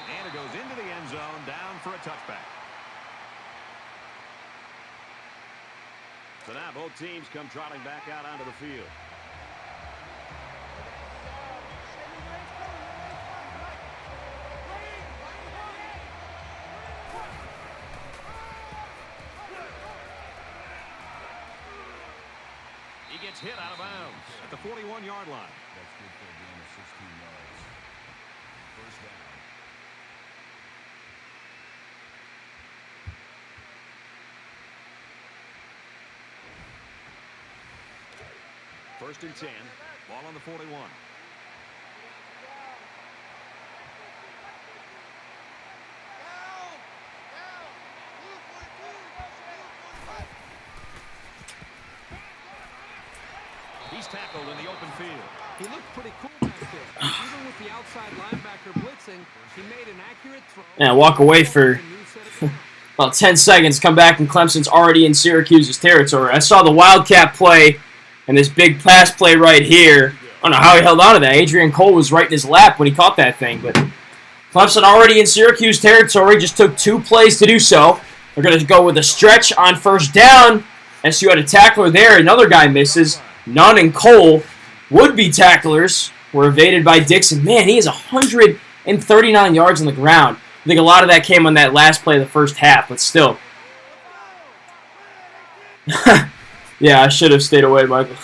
And it goes into the end zone, down for a touchback. So now both teams come trotting back out onto the field. He gets hit out of bounds at the 41-yard line. That's good for a gain of 16 yards. First down. First and 10. Ball on the 41. He's tackled in the open field. He looked pretty cool back there. Even with the outside linebacker blitzing, he made an accurate throw. Yeah, walk away for about 10 seconds, come back, and Clemson's already in Syracuse's territory. I saw the Wildcat play and this big pass play right here. I don't know how he held on to that. Adrian Cole was right in his lap when he caught that thing. But Clemson already in Syracuse territory. Just took 2 plays to do so. They're going to go with a stretch on first down. SU had a tackler there. Another guy misses. Nunn and Cole, would-be tacklers, were evaded by Dixon. Man, he has 139 yards on the ground. I think a lot of that came on that last play of the first half, but still. Yeah, I should have stayed away, Michael.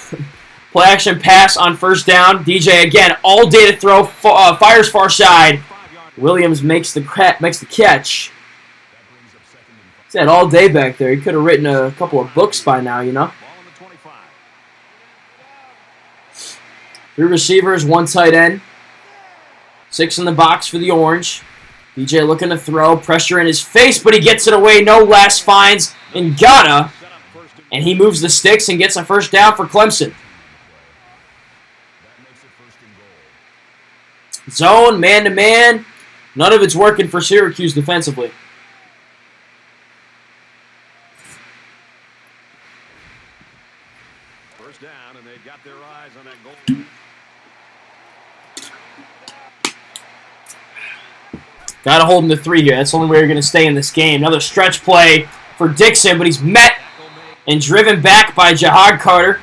Play action pass on first down. DJ again, all day to throw, fires far side. Williams makes the catch. He's had all day back there. He could have written a couple of books by now, you know. 3 receivers, 1 tight end. 6 in the box for the Orange. DJ looking to throw. Pressure in his face, but he gets it away. No last finds Ngata. And he moves the sticks and gets a first down for Clemson. Zone, man-to-man. None of it's working for Syracuse defensively. First down, and they've got their eyes on that goal. Got to hold him to 3 here. That's the only way you're going to stay in this game. Another stretch play for Dixon, but he's met and driven back by Jahad Carter.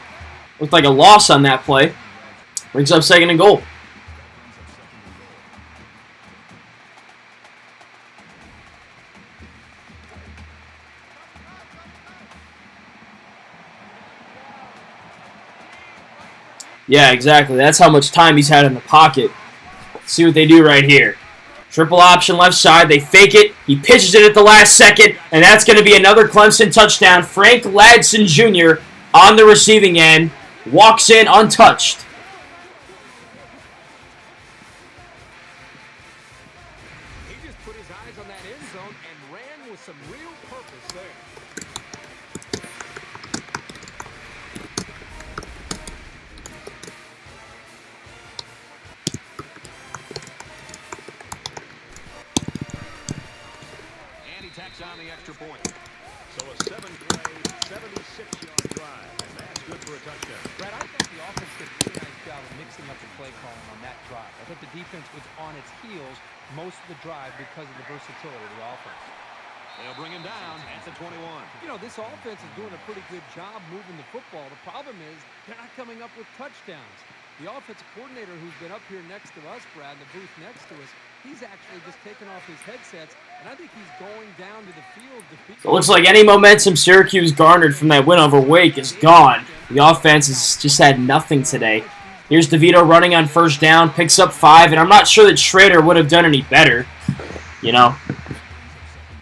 Looked like a loss on that play. Brings up 2nd and goal. Yeah, exactly. That's how much time he's had in the pocket. Let's see what they do right here. Triple option left side. They fake it. He pitches it at the last second, and that's going to be another Clemson touchdown. Frank Ladson Jr. on the receiving end. Walks in untouched. He just put his eyes on that end zone and ran with some real purpose there. Tacks on the extra point. So a 7-play, 76-yard drive, and that's good for a touchdown. Brad, I think the offense did a really nice job of mixing up the play calling on that drive. I thought the defense was on its heels most of the drive because of the versatility of the offense. They'll bring him down at the 21. You know, this offense is doing a pretty good job moving the football. The problem is they're not coming up with touchdowns. The offensive coordinator who's been up here next to us, Brad, in the booth next to us, he's actually just taken off his headsets, and I think he's going down to the field to beat. So it looks like any momentum Syracuse garnered from that win over Wake is gone. The offense has just had nothing today. Here's DeVito running on first down, picks up 5, and I'm not sure that Schrader would have done any better. You know,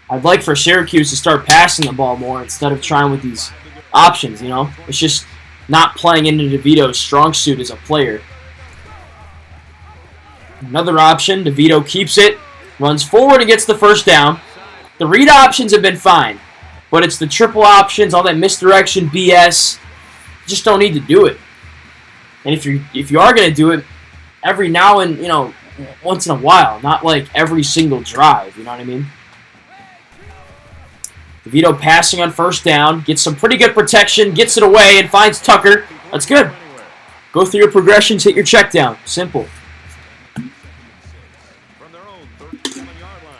I'd like for Syracuse to start passing the ball more instead of trying with these options, you know. It's just not playing into DeVito's strong suit as a player. Another option, DeVito keeps it, runs forward and gets the first down. The read options have been fine, but it's the triple options, all that misdirection BS. You just don't need to do it. And if you are going to do it, every now and, you know, once in a while, not like every single drive, you know what I mean? DeVito passing on first down, gets some pretty good protection, gets it away, and finds Tucker. That's good. Go through your progressions, hit your check down. Simple.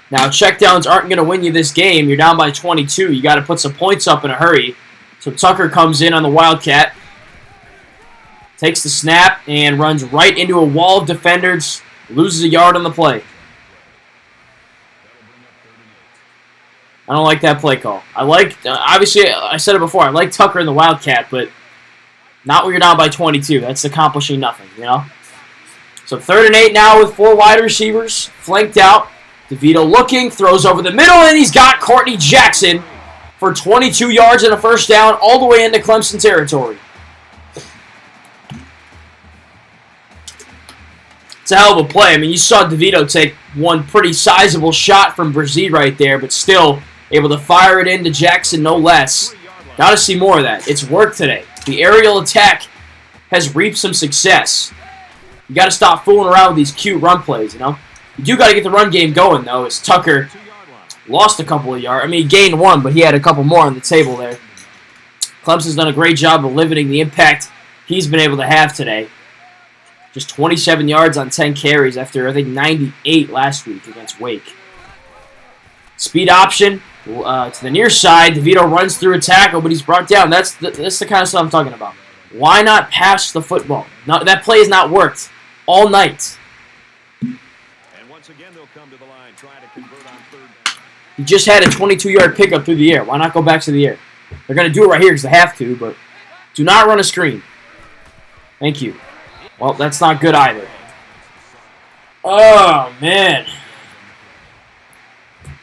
Now, checkdowns aren't going to win you this game. You're down by 22. You got to put some points up in a hurry. So Tucker comes in on the Wildcat, takes the snap, and runs right into a wall of defenders. Loses a yard on the play. I don't like that play call. I like, obviously, I said it before, I like Tucker in the Wildcat, but not when you're down by 22. That's accomplishing nothing, you know? So 3rd and 8 now with 4 wide receivers, flanked out. DeVito looking, throws over the middle, and he's got Courtney Jackson for 22 yards and a first down all the way into Clemson territory. It's a hell of a play. I mean, you saw DeVito take one pretty sizable shot from Brzee right there, but still able to fire it into Jackson no less. Got to see more of that. It's worked today. The aerial attack has reaped some success. You got to stop fooling around with these cute run plays, you know? You do got to get the run game going, though, as Tucker lost a couple of yards. I mean, he gained 1, but he had a couple more on the table there. Clemson's done a great job of limiting the impact he's been able to have today. Just 27 yards on 10 carries after, I think, 98 last week against Wake. Speed option to the near side. DeVito runs through a tackle, but he's brought down. That's the kind of stuff I'm talking about. Why not pass the football? No, that play has not worked all night. And once again, they'll come to the line, trying to convert on 3rd down. He just had a 22-yard pickup through the air. Why not go back to the air? They're going to do it right here because they have to, but do not run a screen. Thank you. Well, that's not good either. Oh, man.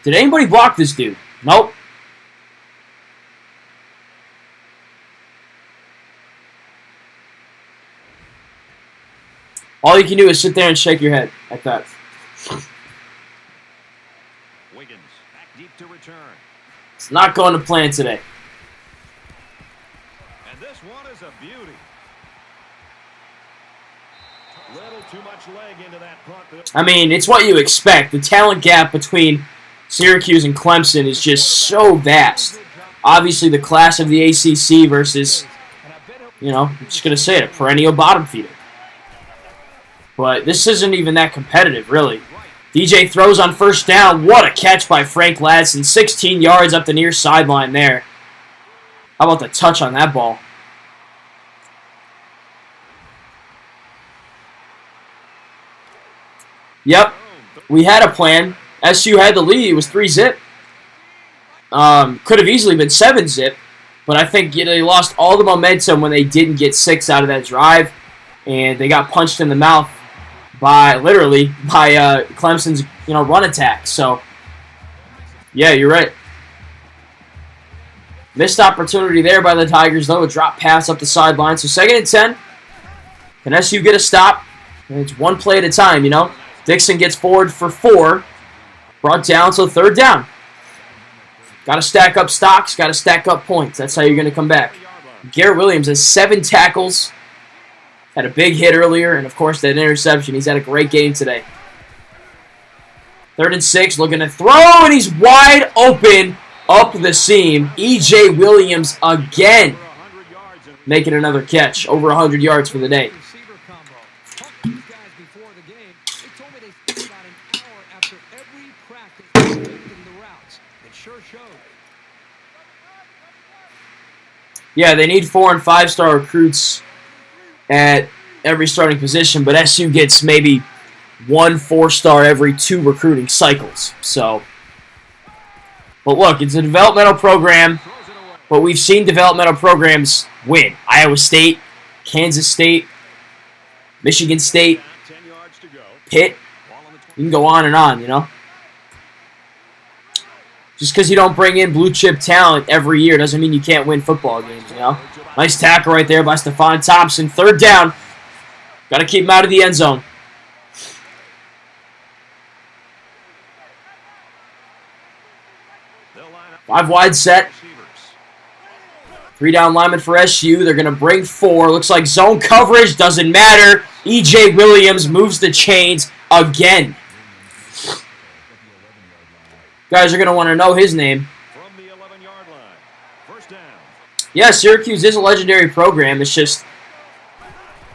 Did anybody block this dude? Nope. All you can do is sit there and shake your head at that. Wiggins back deep to return. It's not going to plan today. And this one is a beauty. Little too much leg into that punt. I mean, it's what you expect. The talent gap between Syracuse and Clemson is just so vast. Obviously, the class of the ACC versus, I'm just going to say it, a perennial bottom feeder. But this isn't even that competitive, really. DJ throws on first down. What a catch by Frank Ladson. 16 yards up the near sideline there. How about the touch on that ball? Yep, we had a plan. SU had the lead. It was 3-zip. Could have easily been 7-zip. But I think they lost all the momentum when they didn't get 6 out of that drive. And they got punched in the mouth literally by Clemson's run attack. So, yeah, you're right. Missed opportunity there by the Tigers, though. A drop pass up the sideline. So 2nd and 10. Can SU get a stop? And it's one play at a time, Dixon gets forward for 4. Brought down, so 3rd down. Got to stack up stocks. Got to stack up points. That's how you're going to come back. Garrett Williams has 7 tackles. Had a big hit earlier, and of course that interception. He's had a great game today. 3rd and 6, looking to throw, and he's wide open up the seam. E.J. Williams again making another catch. Over 100 yards for the day. Yeah, they need 4- and 5-star recruits at every starting position, but SU gets maybe 1 4-star every 2 recruiting cycles. So, but look, it's a developmental program, but we've seen developmental programs win. Iowa State, Kansas State, Michigan State, Pitt. You can go on and on, Just because you don't bring in blue-chip talent every year doesn't mean you can't win football games, Nice tackle right there by Stephon Thompson. 3rd down. Got to keep him out of the end zone. 5 wide set. 3 down linemen for SU. They're going to bring 4. Looks like zone coverage. Doesn't matter. E.J. Williams moves the chains again. Guys are going to want to know his name. From the 11-yard line. First down. Yeah, Syracuse is a legendary program. It's just,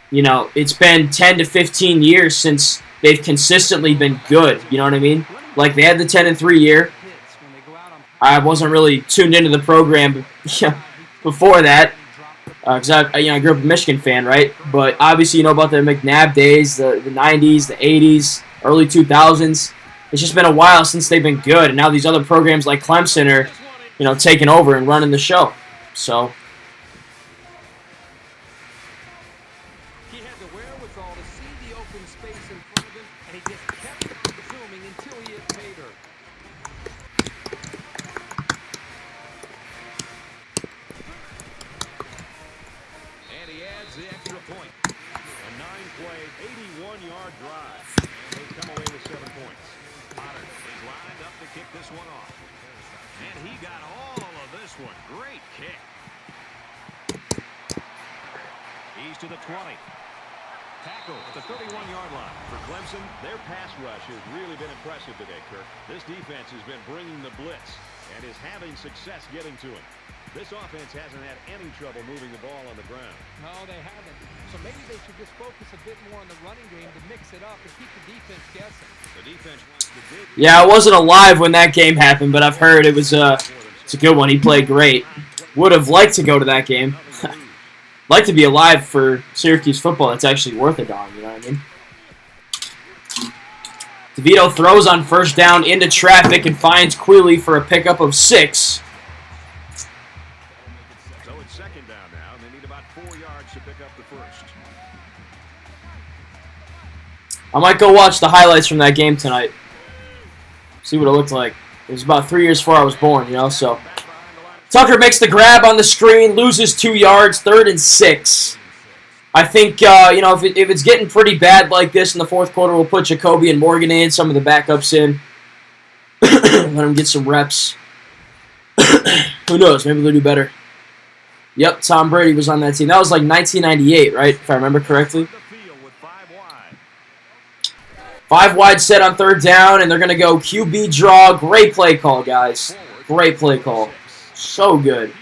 it's been 10 to 15 years since they've consistently been good. You know what I mean? Like, they had the 10-3 year. I wasn't really tuned into the program before that. Because I grew up a Michigan fan, right? But obviously you know about the McNabb days, the 90s, the 80s, early 2000s. It's just been a while since they've been good, and now these other programs like Clemson are, taking over and running the show. So, he had the wherewithal to see the open space in front of him, and he just kept zooming until he hit pay dirt. And he adds the extra point. A 9-play, 81-yard drive. And they come away with 7 points. Potter is lined up to kick this one off. And he got all of this one. Great kick. He's to the 20. Tackle at the 31-yard line. For Clemson, their pass rush has really been impressive today, Kirk. This defense has been bringing the blitz and is having success getting to him. This offense hasn't had any trouble moving the ball on the ground. No, they haven't. So maybe they should just focus a bit more on the running game to mix it up and keep the defense guessing. The defense wants to dig. yeah, I wasn't alive when that game happened, but I've heard it's a good one. He played great. Would have liked to go to that game. Like to be alive for Syracuse football. It's actually worth a darn, you know what I mean? DeVito throws on first down into traffic and finds Quealy for a pickup of 6. So it's 2nd down now, and they need about 4 yards to pick up the first. I might go watch the highlights from that game tonight. See what it looked like. It was about 3 years before I was born, so. Tucker makes the grab on the screen, loses 2 yards, 3rd and 6. I think, if it's getting pretty bad like this in the 4th quarter, we'll put Jacoby and Morgan in, some of the backups in. Let them get some reps. Who knows? Maybe they'll do better. Yep, Tom Brady was on that team. That was like 1998, right? If I remember correctly. 5 wide set on 3rd down, and they're going to go QB draw. Great play call, guys. Great play call. So good.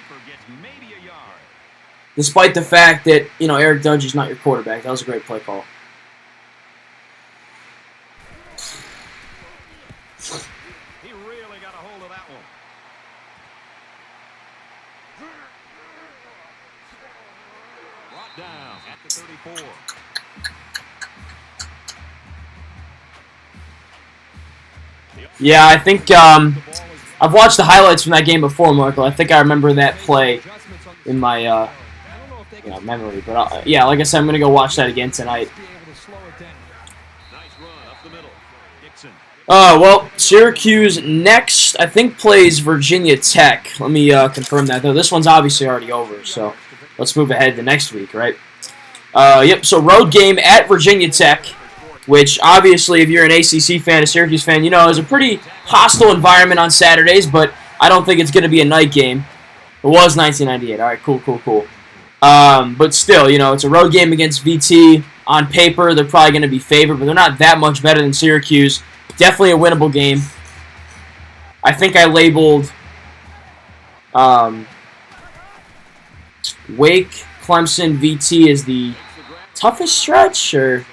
despite the fact that, you know, Eric Dungey's not your quarterback. That was a great play call. He really got a hold of that one. Brought down at the 34. Yeah, I think I've watched the highlights from that game before, Marco. I think I remember that play in my memory. But yeah, like I said, I'm gonna go watch that again tonight. Well, Syracuse next, I think, plays Virginia Tech. Let me confirm that, though. This one's obviously already over, so let's move ahead to next week, right? Yep, so road game at Virginia Tech, which obviously, if you're an ACC fan, a Syracuse fan, you know, is a pretty hostile environment on Saturdays, but I don't think it's going to be a night game. It was 1998. All right, cool. But still, you know, it's a road game against VT. On paper, they're probably going to be favored, but they're not that much better than Syracuse. Definitely a winnable game. I think I labeled Wake, Clemson, VT as the toughest stretch, or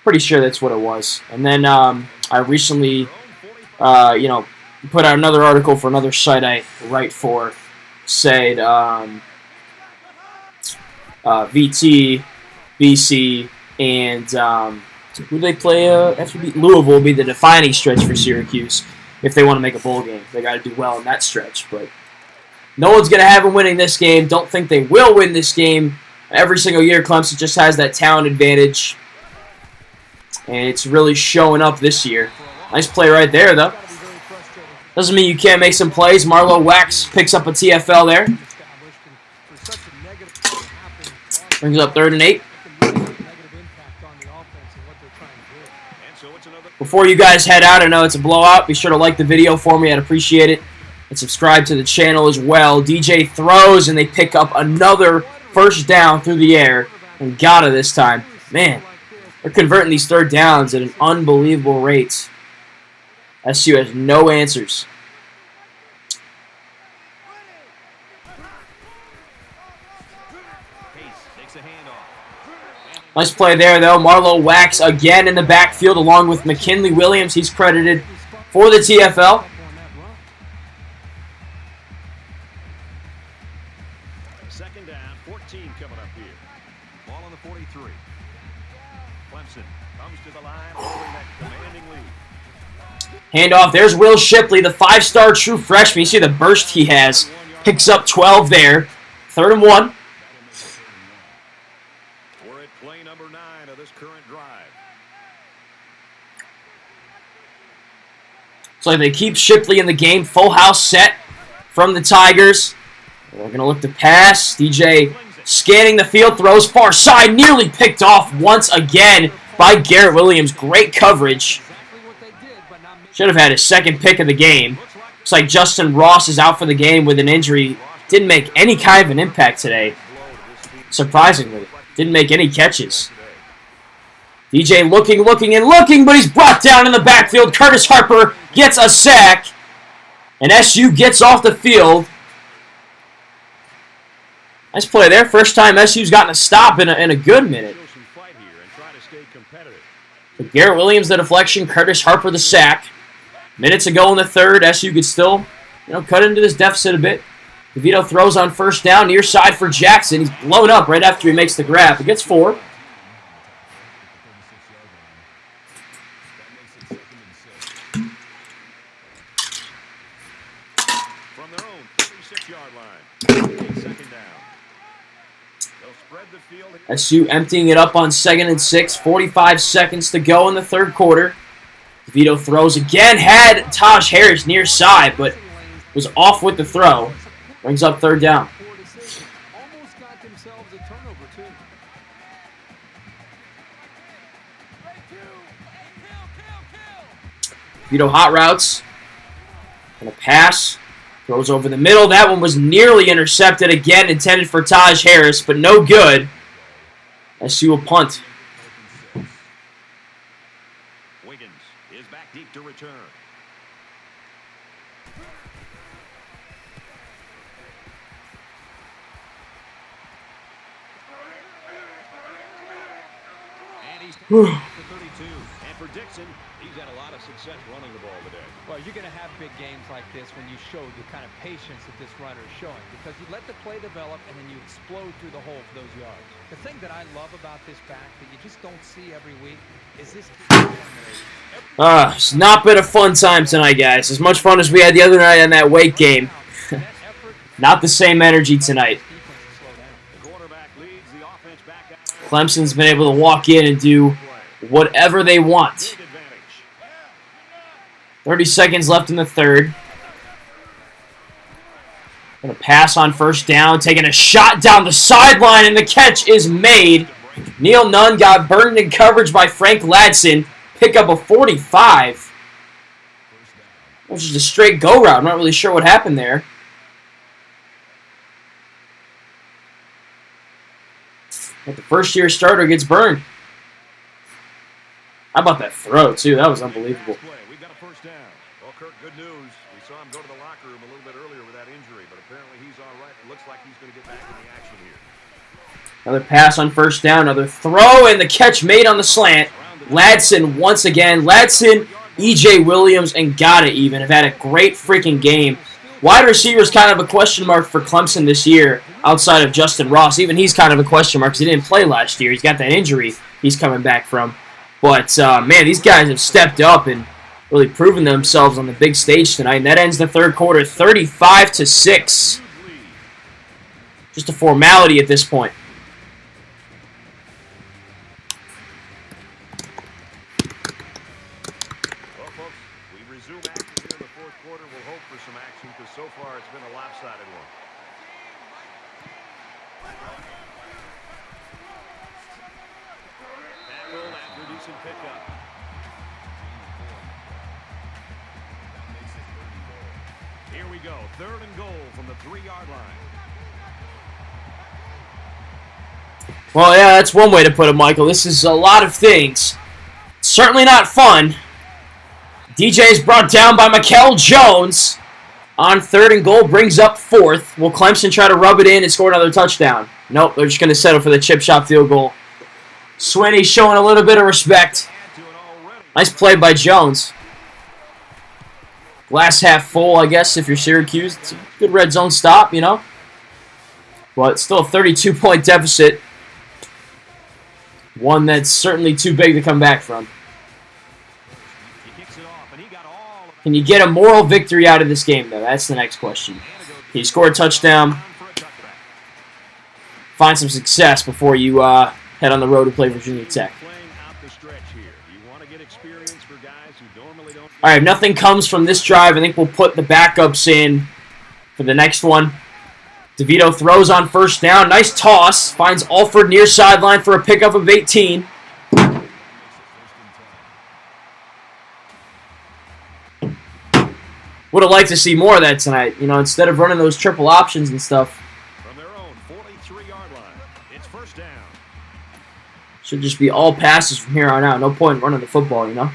pretty sure that's what it was. And then I recently, you know, put out another article for another site I write for, said VT, BC, and who they play after Louisville will be the defining stretch for Syracuse if they want to make a bowl game. They got to do well in that stretch, but no one's going to have them winning this game. Don't think they will win this game. Every single year, Clemson just has that talent advantage, and it's really showing up this year. Nice play right there, though. Doesn't mean you can't make some plays. Marlo Wax picks up a TFL there. Brings up 3rd and 8. Before you guys head out, I know it's a blowout. Be sure to like the video for me. I'd appreciate it. And subscribe to the channel as well. DJ throws, and they pick up another first down through the air. And got it this time. Man, they're converting these 3rd downs at an unbelievable rate. SU has no answers. Nice play there, though. Marlo Wax again in the backfield along with McKinley Williams. He's credited for the TFL. Second down, 14 coming up here. Ball on the 43. Clemson comes to the line, holding that commanding lead. Handoff. There's Will Shipley, the 5-star true freshman. You see the burst he has. Picks up 12 there. 3rd and 1. We're at play number 9 of this current drive. So they keep Shipley in the game. Full house set from the Tigers. They're going to look to pass. DJ scanning the field. Throws far side. Nearly picked off once again by Garrett Williams. Great coverage. Should have had his 2nd pick of the game. Looks like Justin Ross is out for the game with an injury. Didn't make any kind of an impact today. Surprisingly. Didn't make any catches. DJ looking, but he's brought down in the backfield. Curtis Harper gets a sack. And SU gets off the field. Nice play there. First time SU's gotten a stop in a good minute. So Garrett Williams, the deflection. Curtis Harper, the sack. Minutes ago in the 3rd, SU could still, you know, cut into this deficit a bit. DeVito throws on first down, near side for Jackson. He's blown up right after he makes the grab. He gets 4. From their own 36-yard line. Second down. They'll spread the field. SU emptying it up on 2nd and 6. 45 seconds to go in the 3rd quarter. DeVito throws again. Had Taj Harris near side, but was off with the throw. Brings up 3rd down. Almost got themselves a turnover, too. DeVito hot routes. Gonna pass. Throws over the middle. That one was nearly intercepted. Again, intended for Taj Harris, but no good. SU will punt. Wiggins is back deep to return. he's Whew. to 32. And for Dixon, he's had a lot of success running the ball today. Well, you're going to have big games like this when you show the kind of patience that this runner is showing, because you let the play develop and then you explode through the hole for those yards. The thing that I love about this back that you just don't see every week is this. It's not been a fun time tonight, guys. As much fun as we had the other night on that weight game. Not the same energy tonight. The quarterback leads the offense back out. Clemson's been able to walk in and do whatever they want. Big advantage. 30 seconds left in the third. Gonna pass on first down, taking a shot down the sideline, and the catch is made. Neil Nunn got burned in coverage by Frank Ladson. Pick up a 45. It was just a straight go route. I'm not really sure what happened there. But the first-year starter gets burned. How about that throw, too? That was unbelievable. We got a first down. Well, Kirk, good news. We saw him go to the locker room a little bit earlier with that injury, but apparently he's all right. It looks like he's going to get back in the action here. Another pass on first down, another throw, and the catch made on the slant. Ladson once again. Ladson, E.J. Williams, and Gotta even have had a great freaking game. Wide receiver is kind of a question mark for Clemson this year outside of Justin Ross. Even he's kind of a question mark because he didn't play last year. He's got that injury he's coming back from. But, man, these guys have stepped up and really proven themselves on the big stage tonight. And that ends the third quarter 35-6. Just a formality at this point. Well, folks, we resume action here in the fourth quarter. We'll hope for some action because so far it's been a lopsided one. Tackle after decent pickup. Here we go. Third and goal from the 3-yard line. Well, yeah, that's one way to put it, Michael. This is a lot of things. Certainly not fun. DJ is brought down by Mikel Jones. On third and goal, brings up fourth. Will Clemson try to rub it in and score another touchdown? Nope, they're just going to settle for the chip shot field goal. Swinney showing a little bit of respect. Nice play by Jones. Glass half full, I guess, if you're Syracuse. It's a good red zone stop, you know. But still a 32-point deficit. One that's certainly too big to come back from. Can you get a moral victory out of this game, though? That's the next question. Can you score a touchdown? Find some success before you head on the road to play Virginia Tech. All right, nothing comes from this drive. I think we'll put the backups in for the next one. DeVito throws on first down. Nice toss. Finds Alford near sideline for a pickup of 18. Would have liked to see more of that tonight. You know, instead of running those triple options and stuff. From their own 43-yard line, it's first down. Should just be all passes from here on out. No point in running the football, you know.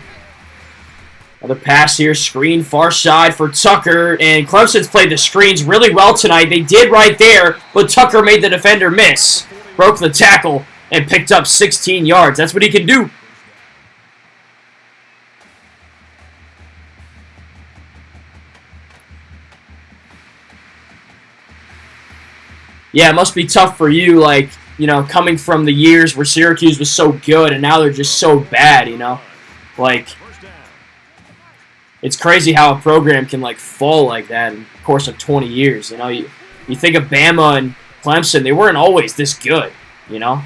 Another pass here. Screen far side for Tucker. And Clemson's played the screens really well tonight. They did right there, but Tucker made the defender miss. Broke the tackle and picked up 16 yards. That's what he can do. Yeah, it must be tough for you, like, you know, coming from the years where Syracuse was so good and now they're just so bad, you know? Like, it's crazy how a program can, like, fall like that in the course of 20 years, you know? You think of Bama and Clemson, they weren't always this good, you know?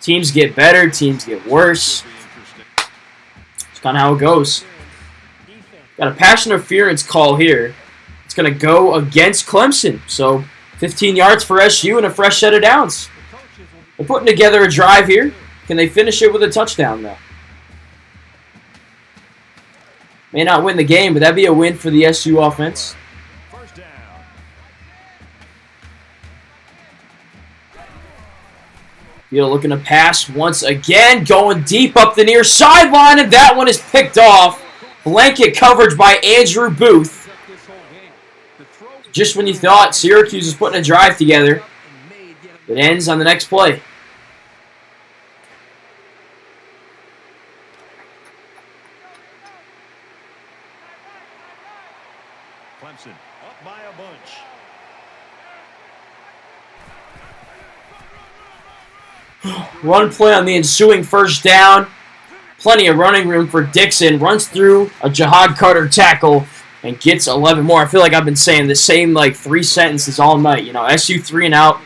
Teams get better, teams get worse. It's kind of how it goes. Got a pass interference call here. It's going to go against Clemson, so 15 yards for SU and a fresh set of downs. They're putting together a drive here. Can they finish it with a touchdown, though? May not win the game, but that'd be a win for the SU offense. First down. Field looking to pass once again. Going deep up the near sideline, and that one is picked off. Blanket coverage by Andrew Booth. Just when you thought Syracuse was putting a drive together, it ends on the next play. a bunch. Run play on the ensuing first down. Plenty of running room for Dixon. Runs through a Jihad Carter tackle and gets 11 more. I feel like I've been saying the same like 3 sentences all night. You know, SU 3 and out.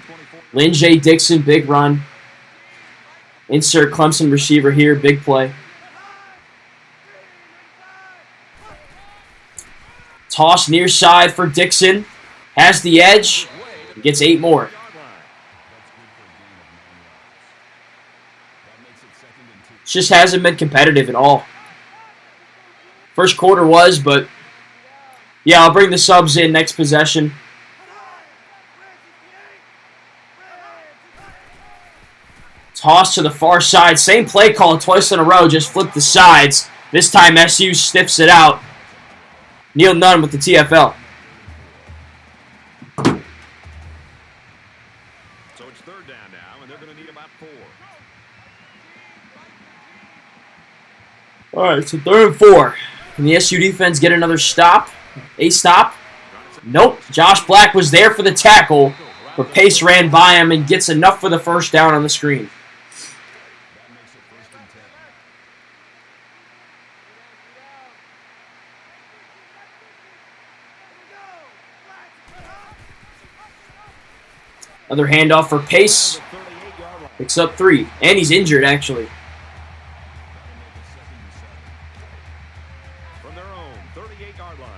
Lynn J. Dixon, big run. Insert Clemson receiver here, big play. Toss near side for Dixon. Has the edge. Gets 8 more. Just hasn't been competitive at all. First quarter was, but yeah, I'll bring the subs in next possession. Toss to the far side. Same play call twice in a row, just flip the sides. This time SU stiffs it out. Neil Nunn with the TFL. So it's third down now, and they're going to need about 4. All right, so 3rd and 4. Can the SU defense get another stop? A stop? Nope. Josh Black was there for the tackle, but Pace ran by him and gets enough for the first down on the screen. Another handoff for Pace. Picks up 3. And he's injured, actually. From their own 38-yard line.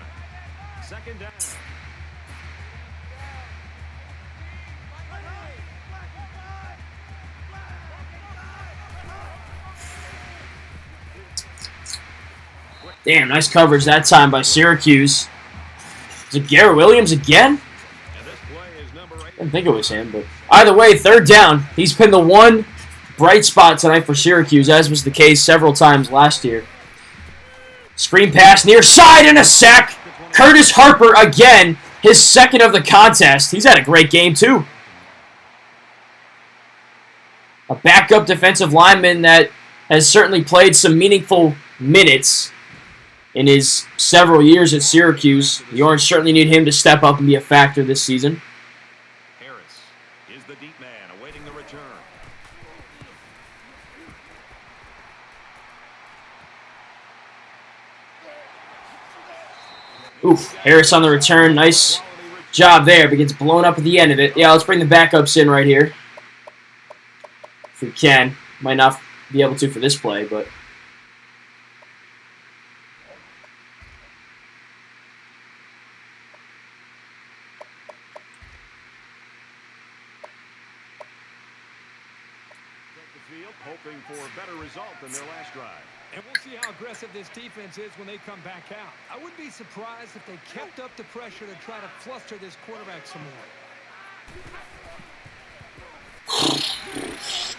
Second down. Damn, nice coverage that time by Syracuse. Is it Garrett Williams again? I didn't think it was him, but either way, 3rd down. He's been the one bright spot tonight for Syracuse, as was the case several times last year. Screen pass near side and a sack. Curtis Harper again, his 2nd of the contest. He's had a great game, too. A backup defensive lineman that has certainly played some meaningful minutes in his several years at Syracuse. The Orange certainly need him to step up and be a factor this season. Is the deep man awaiting the return. Oof, Harris on the return. Nice job there, but gets blown up at the end of it. Yeah, let's bring the backups in right here. If we can. Might not be able to for this play, but... hoping for a better result than their last drive. And we'll see how aggressive this defense is when they come back out. I wouldn't be surprised if they kept up the pressure to try to fluster this quarterback some more.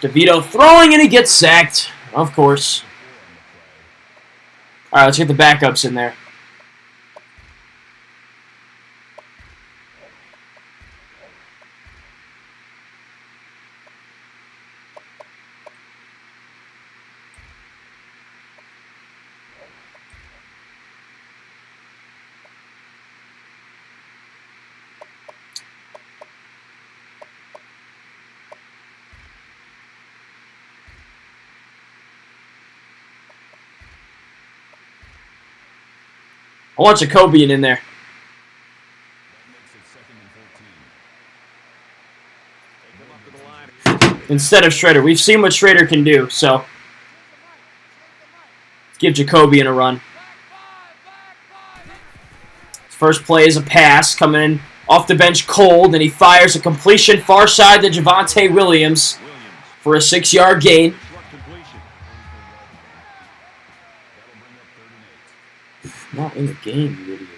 DeVito throwing and he gets sacked. Of course. All right, let's get the backups in there. I want Jacobian in there. Instead of Schrader. We've seen what Schrader can do, so let's give Jacobian a run. First play is a pass coming in off the bench cold, and he fires a completion far side to Javonte Williams for a 6-yard gain. Not in the game, you idiots.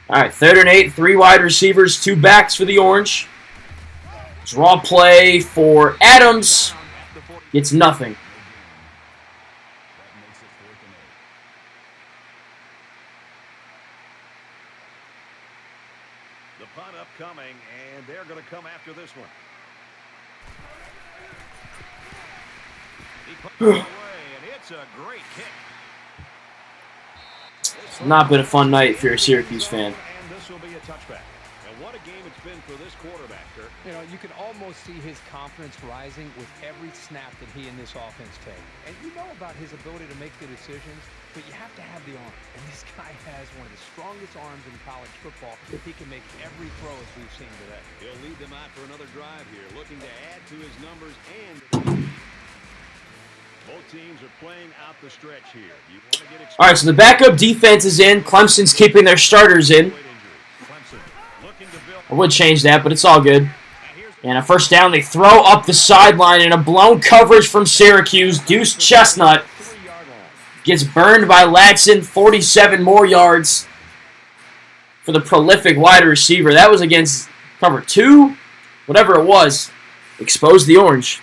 All right, 3rd and 8, 3 wide receivers, 2 backs for the Orange. Draw play for Adams. Gets nothing. The punt upcoming, and they're going to come after this one. He punts it away, and it's That's a great kick. It's not been a fun night if you're a Syracuse fan. And this will be a touchback. And what a game it's been for this quarterback, Kirk. You know, you can almost see his confidence rising with every snap that he and this offense take. And you know about his ability to make the decisions, but you have to have the arm. And this guy has one of the strongest arms in college football. He can make every throw as we've seen today. He'll lead them out for another drive here, looking to add to his numbers and both teams are playing out the stretch here. You want to get All right, so the backup defense is in. Clemson's keeping their starters in. I would change that, but it's all good. And a first down, they throw up the sideline in a blown coverage from Syracuse. Deuce Chestnut gets burned by Latson, 47 more yards for the prolific wide receiver. That was against cover 2, whatever it was. Exposed the orange.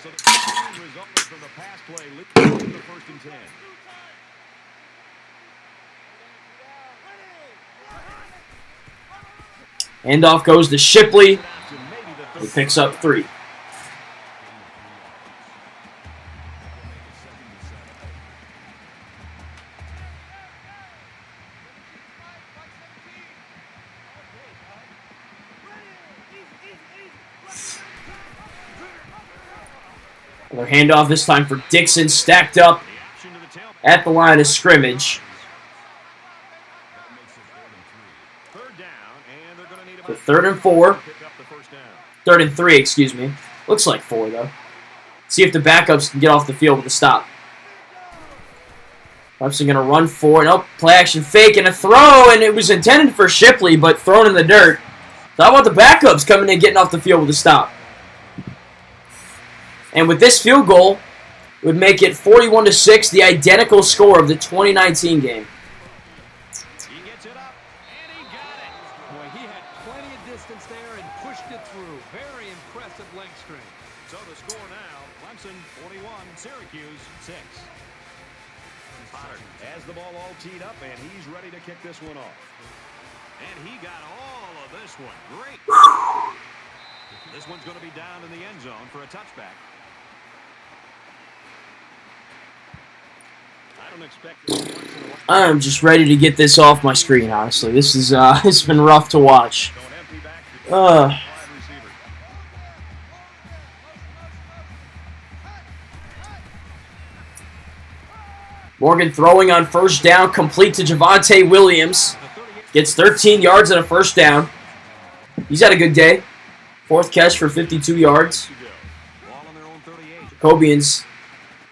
So the result from the pass play leads to the 1st and 10. Handoff goes to Shipley. He picks up 3. Another handoff, this time for Dixon, stacked up at the line of scrimmage. So 3rd and 4. 3rd and 3, excuse me. Looks like 4, though. See if the backups can get off the field with a stop. Clemson going to run for it. Oh, play action fake and a throw, and it was intended for Shipley, but thrown in the dirt. So how about the backups coming in getting off the field with a stop? And with this field goal, it would make it 41-6, the identical score of the 2019 game. He gets it up, and he got it. Boy, he had plenty of distance there and pushed it through. Very impressive leg strength. So the score now, Clemson 41, Syracuse 6. Potter has the ball all teed up, and he's ready to kick this one off. And he got all of this one. Great. This one's going to be down in the end zone for a touchback. I don't expect this once in a while. I'm just ready to get this off my screen, honestly. This is it's been rough to watch. Don't empty back to wide receiver. Morgan throwing on first down, complete to Javonte Williams. Gets 13 yards and a first down. He's had a good day. 4th catch for 52 yards. Ball on their own 38. Jacobians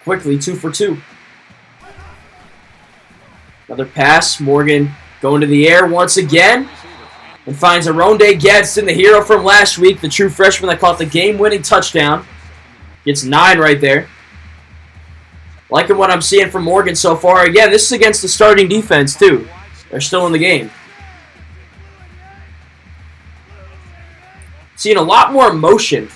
quickly 2 for 2. Another pass. Morgan going to the air once again. And finds Aronde Gadsden, the hero from last week, the true freshman that caught the game-winning touchdown. Gets 9 right there. Liking what I'm seeing from Morgan so far. Again, this is against the starting defense, too. They're still in the game. Seeing a lot more motion.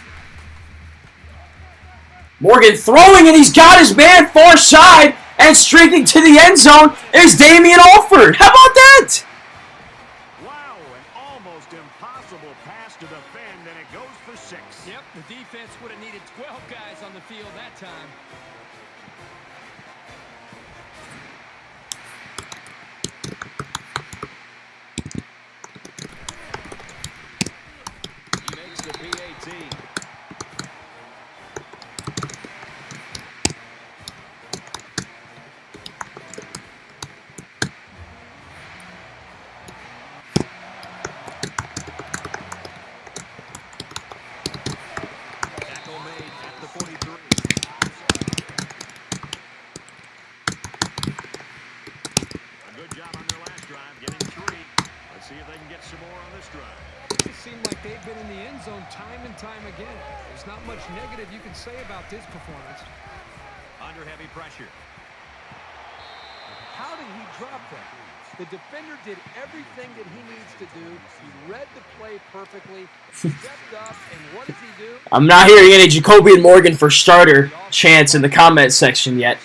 Morgan throwing, and he's got his man far side, and streaking to the end zone is Damian Alford. How about that? Wow, an almost impossible pass to defend, and it goes for 6. Yep, the defense would have needed 12 guys on the field that time. He makes the PAT. Tackle made at the 43. A good job on their last drive, getting 3. Let's see if they can get some more on this drive. It seemed like they've been in the end zone time and time again. There's not much negative you can say about this performance. Under heavy pressure. How did he drop that? The defender did everything that he needs to do. He read the play perfectly, stepped up, and what does he do? I'm not hearing any Jacobian Morgan for starter chants in the comment section yet.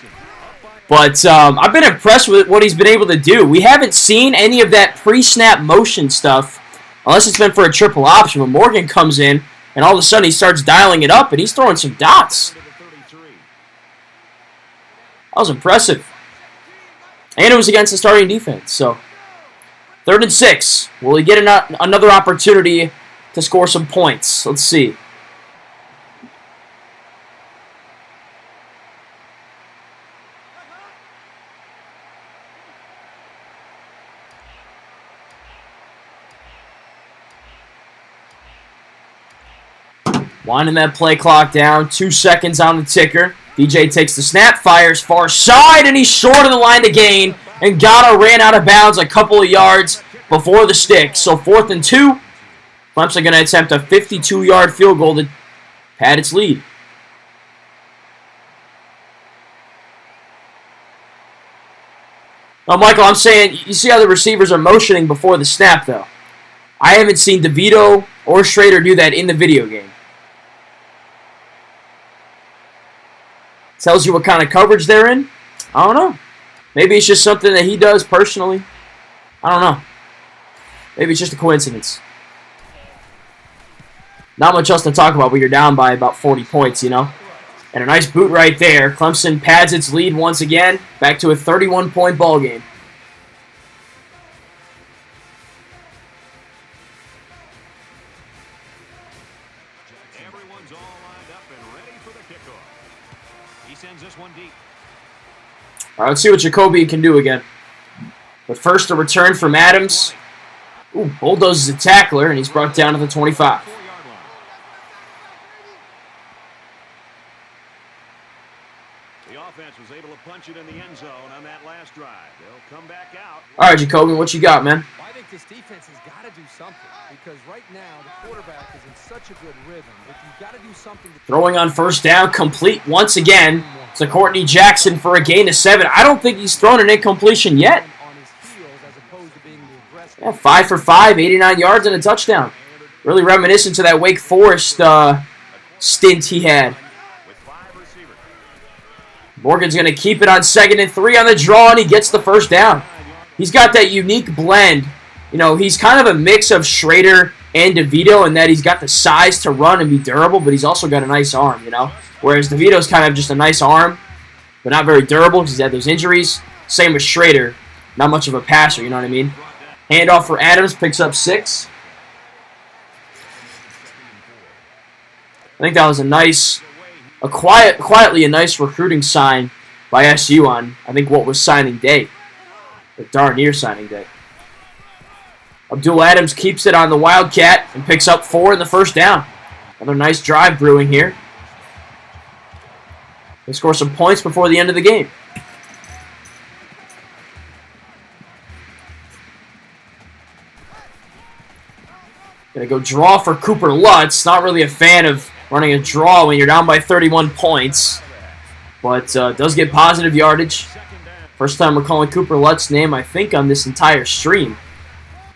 But I've been impressed with what he's been able to do. We haven't seen any of that pre-snap motion stuff, unless it's been for a triple option. But Morgan comes in, and all of a sudden he starts dialing it up, and he's throwing some dots. That was impressive. And it was against the starting defense. So, 3rd and 6. Will he get another opportunity to score some points? Let's see. Winding that play clock down. 2 seconds on the ticker. DJ takes the snap, fires far side, and he's short of the line to gain. And Ghana ran out of bounds a couple of yards before the stick. So 4th and 2. Clemson going to attempt a 52-yard field goal to pad its lead. Now, Michael, I'm saying, you see how the receivers are motioning before the snap, though. I haven't seen DeVito or Schrader do that in the video game. Tells you what kind of coverage they're in. I don't know. Maybe it's just something that he does personally. I don't know. Maybe it's just a coincidence. Not much else to talk about when you're down by about 40 points, you know. And a nice boot right there. Clemson pads its lead once again. Back to a 31-point ball game. Everyone's all lined up and ready for the kickoff. He sends this one deep. All right, let's see what Jacoby can do again. But first, a return from Adams. Ooh, bulldozes a tackler, and he's brought down to the 25. The offense was able to punch it in the end zone on that last drive. They'll come back out. All right, Jacoby, what you got, man? Well, I think this defense has got to do something because right now the quarterback is in such a good rhythm that you've got to do something. Throwing on first down, complete once again to Courtney Jackson for a gain of 7. I don't think he's thrown an incompletion yet. Yeah, 5 for 5, 89 yards and a touchdown. Really reminiscent to that Wake Forest stint he had. Morgan's going to keep it on 2nd and 3 on the draw, and he gets the first down. He's got that unique blend. You know, he's kind of a mix of Schrader and DeVito in that he's got the size to run and be durable, but he's also got a nice arm, you know. Whereas DeVito's kind of just a nice arm, but not very durable because he's had those injuries. Same with Schrader. Not much of a passer, you know what I mean? Handoff for Adams, picks up 6. I think that was quietly a nice recruiting sign by SU on, I think, what was signing day. Or darn near signing day. Abdul Adams keeps it on the Wildcat and picks up 4 in the first down. Another nice drive brewing here. They score some points before the end of the game. Gonna go draw for Cooper Lutz. Not really a fan of running a draw when you're down by 31 points. But does get positive yardage. First time we're calling Cooper Lutz's name, I think, on this entire stream.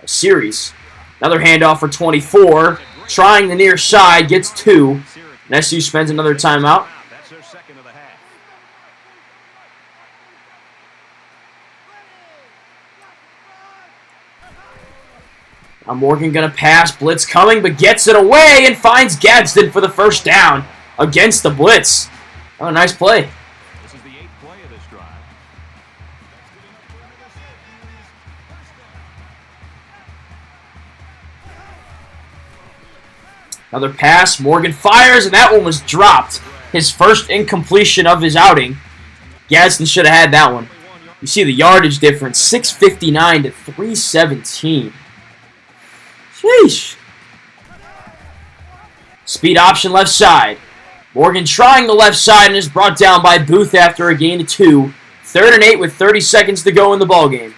A series. Another handoff for 24. Trying the near side. Gets 2. And SU spends another timeout. That's their second of the half. Now Morgan going to pass. Blitz coming, but gets it away and finds Gadsden for the first down against the blitz. Oh, nice play. This is the 8th play of this drive. 'Another pass. Morgan fires, and that one was dropped. His first incompletion of his outing. Gadsden should have had that one. You see the yardage difference. 659 to 317. Sheesh. Speed option left side. Morgan trying the left side and is brought down by Booth after a gain of 2. 3rd and 8 with 30 seconds to go in the ballgame.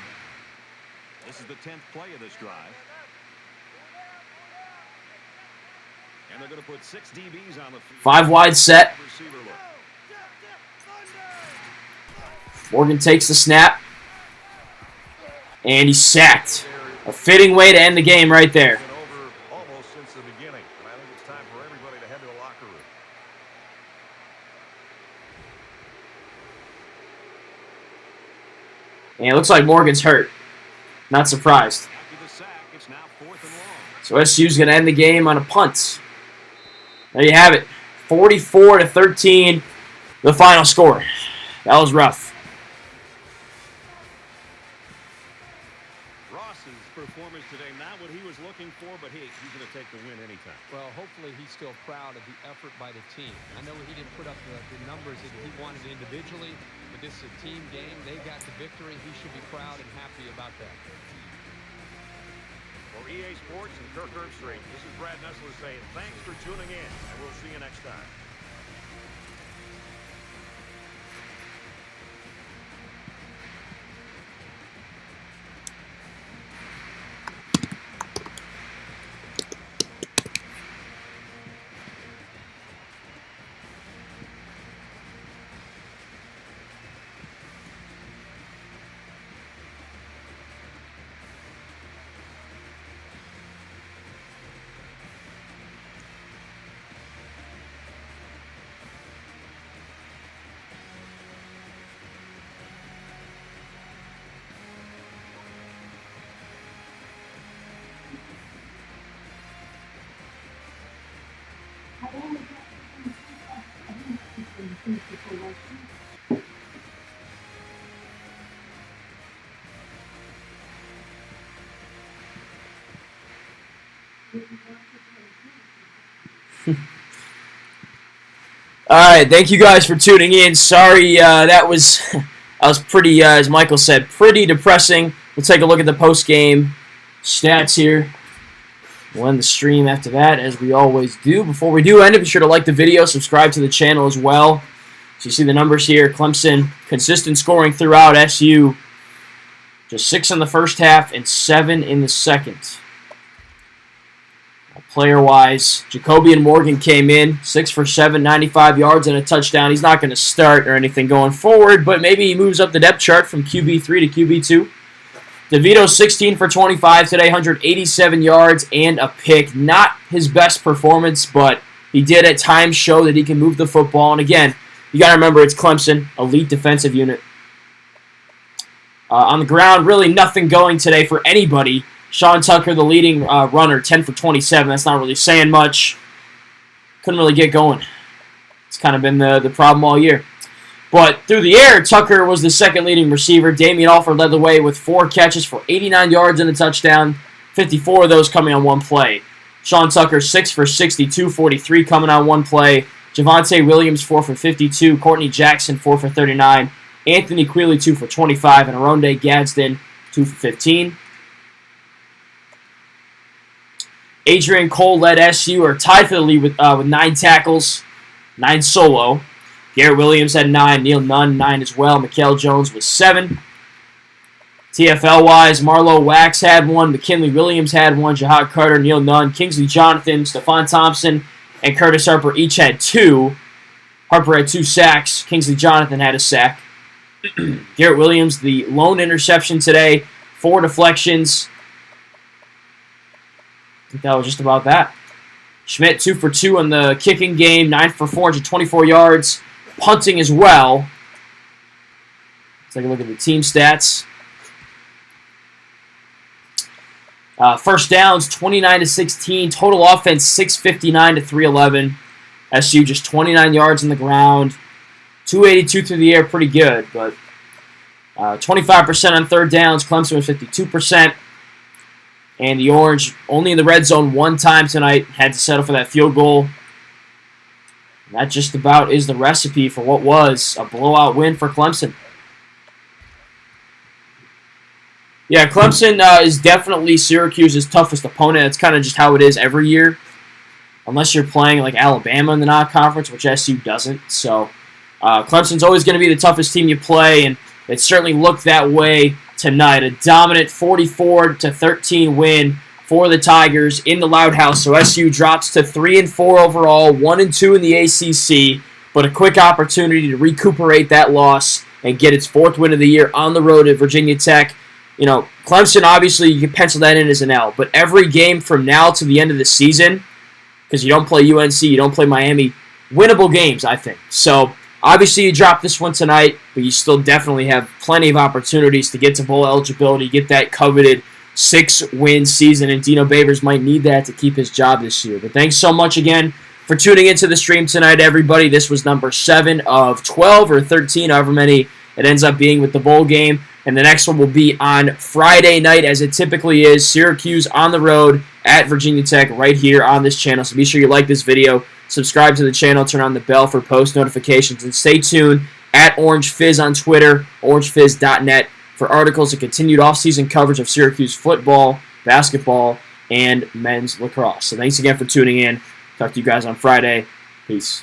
This is the 10th play of this drive. And they're going to put 6 DBs on the field. 5 wide set. Morgan takes the snap. And he's sacked. A fitting way to end the game right there. Over almost since the beginning. And I think it's time for everybody to head to the locker room. And it looks like Morgan's hurt. Not surprised. After the sack, it's now 4th and long. So SU's going to end the game on a punt. There you have it. 44-13, the final score. That was rough. Ross's performance today, not what he was looking for, but he's going to take the win anytime. Well, hopefully he's still proud of the effort by the team. I know he didn't put up the numbers that he wanted individually, but this is a team game. They got the victory. He should be proud and happy about that. For EA Sports and Kirk Herbstreit, this is Brad Nessler saying thanks for tuning in, and we'll see you next time. All right, thank you guys for tuning in. Sorry, that was pretty, as Michael said, pretty depressing. We'll take a look at the post-game stats here. We'll end the stream after that, as we always do. Before we do end it, be sure to like the video, subscribe to the channel as well. So you see the numbers here. Clemson, consistent scoring throughout. SU, just 6 in the first half and 7 in the second. Player-wise, Jacobian Morgan came in, 6 for 7, 95 yards and a touchdown. He's not going to start or anything going forward, but maybe he moves up the depth chart from QB3 to QB2. DeVito, 16 for 25 today, 187 yards and a pick. Not his best performance, but he did at times show that he can move the football. And again, you got to remember it's Clemson, elite defensive unit. On the ground, really nothing going today for anybody. Sean Tucker, the leading runner, 10 for 27. That's not really saying much. Couldn't really get going. It's kind of been the problem all year. But through the air, Tucker was the second leading receiver. Damian Alford led the way with 4 catches for 89 yards and a touchdown. 54 of those coming on one play. Sean Tucker, 6 for 62, 43 coming on one play. Javonte Williams, 4 for 52. Courtney Jackson, 4 for 39. Anthony Quealy, 2 for 25. And Aronde Gadsden, 2 for 15. Adrian Cole led SU, or tied for the lead with 9 tackles, 9 solo. Garrett Williams had 9, Neil Nunn 9 as well. Mikael Jones was 7. TFL-wise, Marlo Wax had 1, McKinley Williams had 1, Jahad Carter, Neil Nunn, Kingsley Jonathan, Stephon Thompson, and Curtis Harper each had 2. Harper had 2 sacks. Kingsley Jonathan had a sack. Garrett Williams, the lone interception today, 4 deflections. I think that was just about that. Schmidt, 2 for 2 on the kicking game, 9 for 424 yards. Punting as well. Let's take a look at the team stats. First downs, 29-16. Total offense, 659-311. SU just 29 yards on the ground. 282 through the air, pretty good. But 25% on third downs. Clemson was 52%. And the Orange, only in the red zone 1 time tonight, had to settle for that field goal. And that just about is the recipe for what was a blowout win for Clemson. Yeah, Clemson is definitely Syracuse's toughest opponent. That's kind of just how it is every year. Unless you're playing like Alabama in the non-conference, which SU doesn't. So Clemson's always going to be the toughest team you play, and it certainly looked that way tonight. A dominant 44-13 win for the Tigers in the Loud House. So SU drops to 3-4 overall, 1-2 in the ACC, but a quick opportunity to recuperate that loss and get its 4th win of the year on the road at Virginia Tech. You know, Clemson, obviously, you can pencil that in as an L, but every game from now to the end of the season, because you don't play UNC, you don't play Miami, winnable games, I think. So, obviously, you dropped this one tonight, but you still definitely have plenty of opportunities to get to bowl eligibility, get that coveted 6-win season, and Dino Babers might need that to keep his job this year. But thanks so much again for tuning into the stream tonight, everybody. This was number 7 of 12 or 13, however many it ends up being with the bowl game. And the next one will be on Friday night, as it typically is. Syracuse on the road at Virginia Tech right here on this channel. So be sure you like this video, subscribe to the channel, turn on the bell for post notifications, and stay tuned at Orange Fizz on Twitter, orangefizz.net, for articles and continued off-season coverage of Syracuse football, basketball, and men's lacrosse. So thanks again for tuning in. Talk to you guys on Friday. Peace.